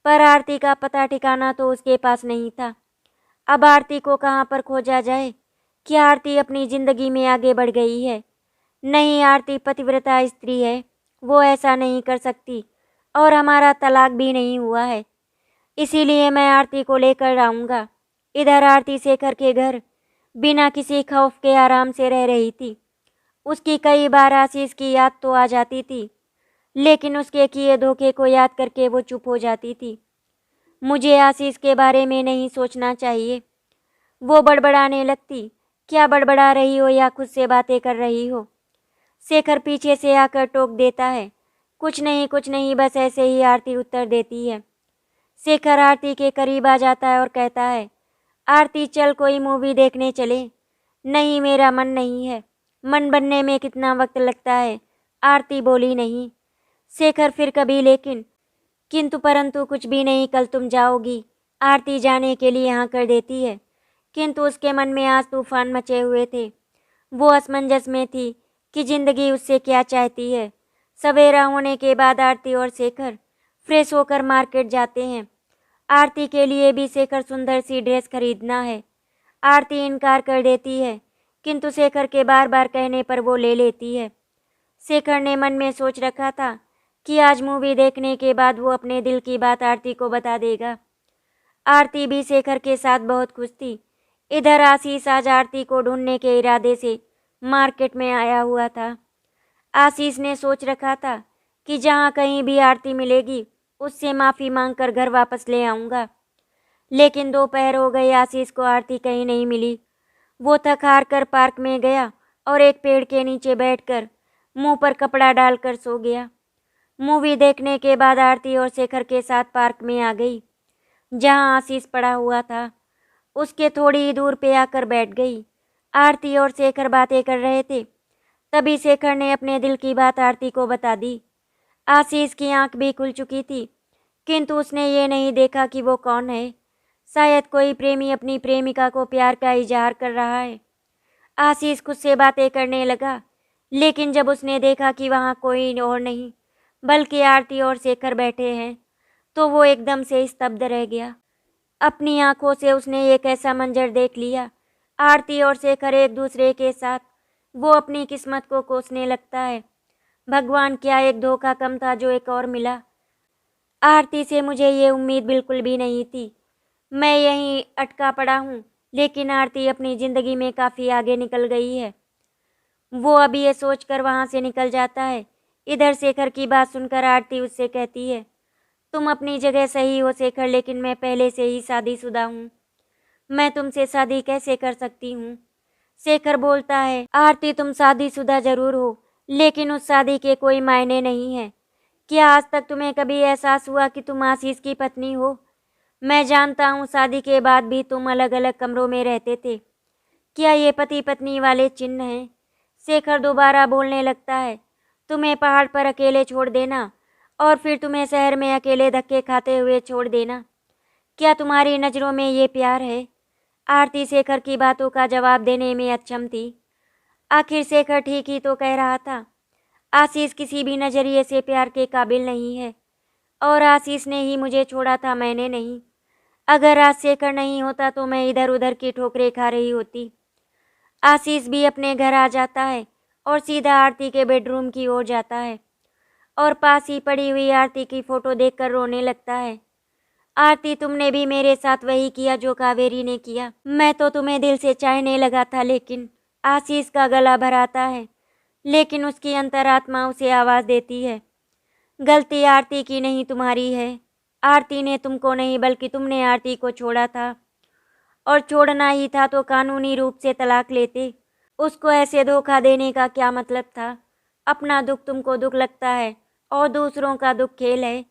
पर आरती का पता ठिकाना तो उसके पास नहीं था। अब आरती को कहाँ पर खोजा जाए? क्या आरती अपनी जिंदगी में आगे बढ़ गई है? नहीं, आरती पतिव्रता स्त्री है, वो ऐसा नहीं कर सकती। और हमारा तलाक भी नहीं हुआ है, इसीलिए मैं आरती को लेकर आऊँगा। इधर आरती शेखर के घर बिना किसी खौफ के आराम से रह रही थी। उसकी कई बार आशीष की याद तो आ जाती थी, लेकिन उसके किए धोखे को याद करके वो चुप हो जाती थी। मुझे आशीष के बारे में नहीं सोचना चाहिए, वो बड़बड़ाने लगती। क्या बड़बड़ा रही हो या खुद से बातें कर रही हो? शेखर पीछे से आकर टोक देता है। कुछ नहीं कुछ नहीं, बस ऐसे ही, आरती उत्तर देती है। शेखर आरती के करीब आ जाता है और कहता है, आरती चल कोई मूवी देखने चले। नहीं, मेरा मन नहीं है। मन बनने में कितना वक्त लगता है? आरती बोली नहीं। शेखर फिर कभी लेकिन, किंतु परंतु कुछ भी नहीं, कल तुम जाओगी। आरती जाने के लिए हाँ कर देती है, किंतु उसके मन में आज तूफान मचे हुए थे। वो असमंजस में थी कि जिंदगी उससे क्या चाहती है। सवेरा होने के बाद आरती और शेखर फ्रेश होकर मार्केट जाते हैं। आरती के लिए भी शेखर सुंदर सी ड्रेस खरीदना है। आरती इनकार कर देती है, किंतु शेखर के बार बार कहने पर वो ले लेती है। शेखर ने मन में सोच रखा था कि आज मूवी देखने के बाद वो अपने दिल की बात आरती को बता देगा। आरती भी शेखर के साथ बहुत खुश थी। इधर आशीष आज आरती को ढूंढने के इरादे से मार्केट में आया हुआ था। आशीष ने सोच रखा था कि जहाँ कहीं भी आरती मिलेगी उससे माफ़ी मांगकर घर वापस ले आऊँगा। लेकिन दोपहर हो गई, आशीष को आरती कहीं नहीं मिली। वो थक हार कर पार्क में गया और एक पेड़ के नीचे बैठकर मुंह पर कपड़ा डालकर सो गया। मूवी देखने के बाद आरती और शेखर के साथ पार्क में आ गई, जहां आशीष पड़ा हुआ था। उसके थोड़ी ही दूर पे आकर बैठ गई। आरती और शेखर बातें कर रहे थे। तभी शेखर ने अपने दिल की बात आरती को बता दी। आशीष की आंख भी खुल चुकी थी, किंतु उसने ये नहीं देखा कि वो कौन है। शायद कोई प्रेमी अपनी प्रेमिका को प्यार का इजहार कर रहा है। आशीष खुद से बातें करने लगा, लेकिन जब उसने देखा कि वहाँ कोई और नहीं बल्कि आरती और शेखर बैठे हैं, तो वो एकदम से स्तब्ध रह गया। अपनी आंखों से उसने एक ऐसा मंजर देख लिया, आरती और शेखर एक दूसरे के साथ। वो अपनी किस्मत को कोसने लगता है। भगवान, क्या एक धोखा कम था जो एक और मिला। आरती से मुझे ये उम्मीद बिल्कुल भी नहीं थी। मैं यहीं अटका पड़ा हूँ, लेकिन आरती अपनी ज़िंदगी में काफ़ी आगे निकल गई है। वो अभी ये सोचकर वहाँ से निकल जाता है। इधर शेखर की बात सुनकर आरती उससे कहती है, तुम अपनी जगह सही हो शेखर, लेकिन मैं पहले से ही शादीशुदा हूँ। मैं तुमसे शादी कैसे कर सकती हूँ? शेखर बोलता है, आरती तुम शादीशुदा जरूर हो, लेकिन उस शादी के कोई मायने नहीं है। क्या आज तक तुम्हें कभी एहसास हुआ कि तुम आशीष की पत्नी हो? मैं जानता हूँ शादी के बाद भी तुम अलग अलग कमरों में रहते थे। क्या ये पति पत्नी वाले चिन्ह हैं? शेखर दोबारा बोलने लगता है, तुम्हें पहाड़ पर अकेले छोड़ देना और फिर तुम्हें शहर में अकेले धक्के खाते हुए छोड़ देना, क्या तुम्हारी नज़रों में ये प्यार है? आरती शेखर की बातों का जवाब देने में अक्षम थी। आखिर शेखर ठीक ही तो कह रहा था। आशीष किसी भी नज़रिए से प्यार के काबिल नहीं है, और आशीष ने ही मुझे छोड़ा था, मैंने नहीं। अगर आज शेखर नहीं होता तो मैं इधर उधर की ठोकरें खा रही होती। आशीष भी अपने घर आ जाता है और सीधा आरती के बेडरूम की ओर जाता है और पास ही पड़ी हुई आरती की फ़ोटो देखकर रोने लगता है। आरती, तुमने भी मेरे साथ वही किया जो कावेरी ने किया। मैं तो तुम्हें दिल से चाहने लगा था, लेकिन आशीष का गला भराता है, लेकिन उसकी अंतरात्मा उसे आवाज़ देती है, गलती आरती की नहीं तुम्हारी है। आरती ने तुमको नहीं बल्कि तुमने आरती को छोड़ा था, और छोड़ना ही था तो कानूनी रूप से तलाक लेते। उसको ऐसे धोखा देने का क्या मतलब था? अपना दुख तुमको दुख लगता है और दूसरों का दुख खेल है।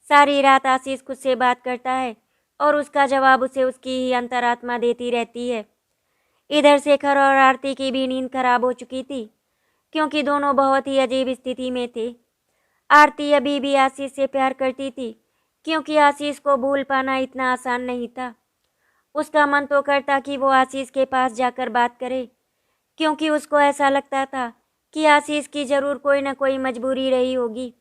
सारी रात आशीष खुद से बात करता है और उसका जवाब उसे उसकी ही अंतरात्मा देती रहती है। इधर शेखर और आरती की भी नींद खराब हो चुकी थी, क्योंकि दोनों बहुत ही अजीब स्थिति में थे। आरती अभी भी आशीष से प्यार करती थी, क्योंकि आशीष को भूल पाना इतना आसान नहीं था। उसका मन तो करता कि वो आशीष के पास जाकर बात करे, क्योंकि उसको ऐसा लगता था कि आशीष की ज़रूर कोई न कोई मजबूरी रही होगी,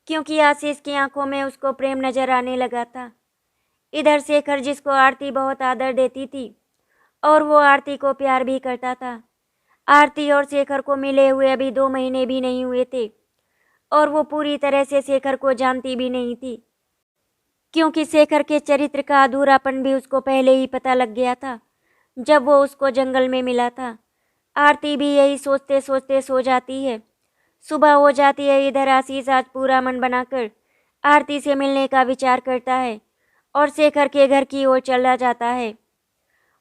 क्योंकि आशीष की आंखों में उसको प्रेम नजर आने लगा था। इधर शेखर, जिसको आरती बहुत आदर देती थी और वो आरती को प्यार भी करता था। आरती और शेखर को मिले हुए अभी 2 महीने भी नहीं हुए थे, और वो पूरी तरह से शेखर को जानती भी नहीं थी, क्योंकि शेखर के चरित्र का अधूरापन भी उसको पहले ही पता लग गया था, जब वो उसको जंगल में मिला था। आरती भी यही सोचते सोचते सो जाती है। सुबह हो जाती है। इधर आशीष आज पूरा मन बनाकर आरती से मिलने का विचार करता है और शेखर के घर की ओर चला जाता है।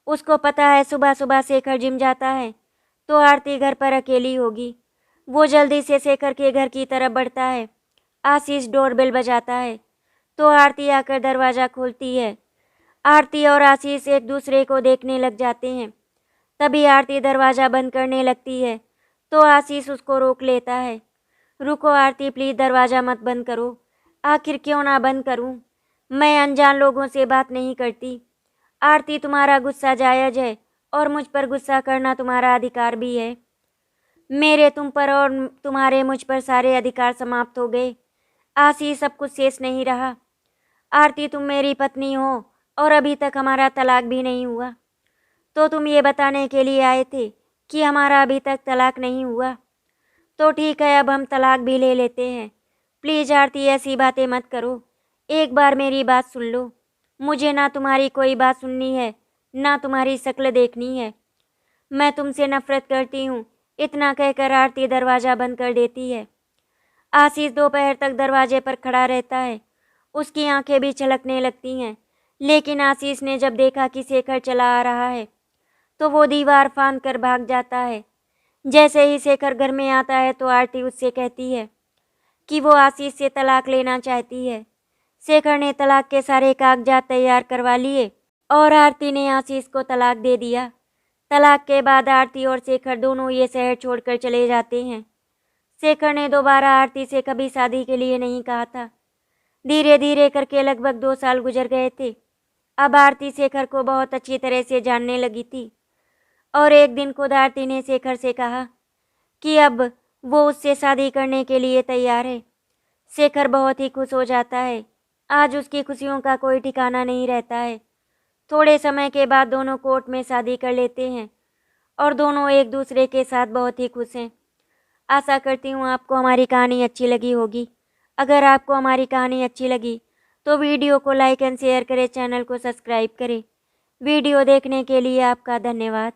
उसको पता है सुबह सुबह शेखर जिम जाता है तो आरती घर पर अकेली होगी। वो जल्दी से शेखर के घर की तरफ बढ़ता है। आशीष डोरबेल बजाता है तो आरती आकर दरवाज़ा खोलती है। आरती और आशीष एक दूसरे को देखने लग जाते हैं। तभी आरती दरवाज़ा बंद करने लगती है तो आशीष उसको रोक लेता है। रुको आरती, प्लीज़ दरवाज़ा मत बंद करो। आखिर क्यों ना बंद करूं? मैं अनजान लोगों से बात नहीं करती। आरती, तुम्हारा गुस्सा जायज़ है और मुझ पर गुस्सा करना तुम्हारा अधिकार भी है। मेरे तुम पर और तुम्हारे मुझ पर सारे अधिकार समाप्त हो गए। आशीष, सब कुछ शेष नहीं रहा। आरती, तुम मेरी पत्नी हो और अभी तक हमारा तलाक भी नहीं हुआ। तो तुम ये बताने के लिए आए थे कि हमारा अभी तक तलाक नहीं हुआ? तो ठीक है, अब हम तलाक भी ले लेते हैं। प्लीज़ आरती, ऐसी बातें मत करो। एक बार मेरी बात सुन लो। मुझे ना तुम्हारी कोई बात सुननी है, ना तुम्हारी शक्ल देखनी है। मैं तुमसे नफरत करती हूँ। इतना कहकर आरती दरवाज़ा बंद कर देती है। आशीष दोपहर तक दरवाजे पर खड़ा रहता है। उसकी आंखें भी छलकने लगती हैं, लेकिन आशीष ने जब देखा कि शेखर चला आ रहा है तो वो दीवार फांद कर भाग जाता है। जैसे ही शेखर घर में आता है तो आरती उससे कहती है कि वो आशीष से तलाक लेना चाहती है। शेखर ने तलाक के सारे कागजात तैयार करवा लिए और आरती ने आशीष को तलाक दे दिया। तलाक के बाद आरती और शेखर दोनों ये शहर छोड़कर चले जाते हैं। शेखर ने दोबारा आरती से कभी शादी के लिए नहीं कहा था। धीरे धीरे करके लगभग 2 साल गुजर गए थे। अब आरती शेखर को बहुत अच्छी तरह से जानने लगी थी और एक दिन खुद आरती ने शेखर से कहा कि अब वो उससे शादी करने के लिए तैयार है। शेखर बहुत ही खुश हो जाता है। आज उसकी खुशियों का कोई ठिकाना नहीं रहता है। थोड़े समय के बाद दोनों कोर्ट में शादी कर लेते हैं और दोनों एक दूसरे के साथ बहुत ही खुश हैं। आशा करती हूँ आपको हमारी कहानी अच्छी लगी होगी। अगर आपको हमारी कहानी अच्छी लगी तो वीडियो को लाइक एंड शेयर करें, चैनल को सब्सक्राइब करें। वीडियो देखने के लिए आपका धन्यवाद।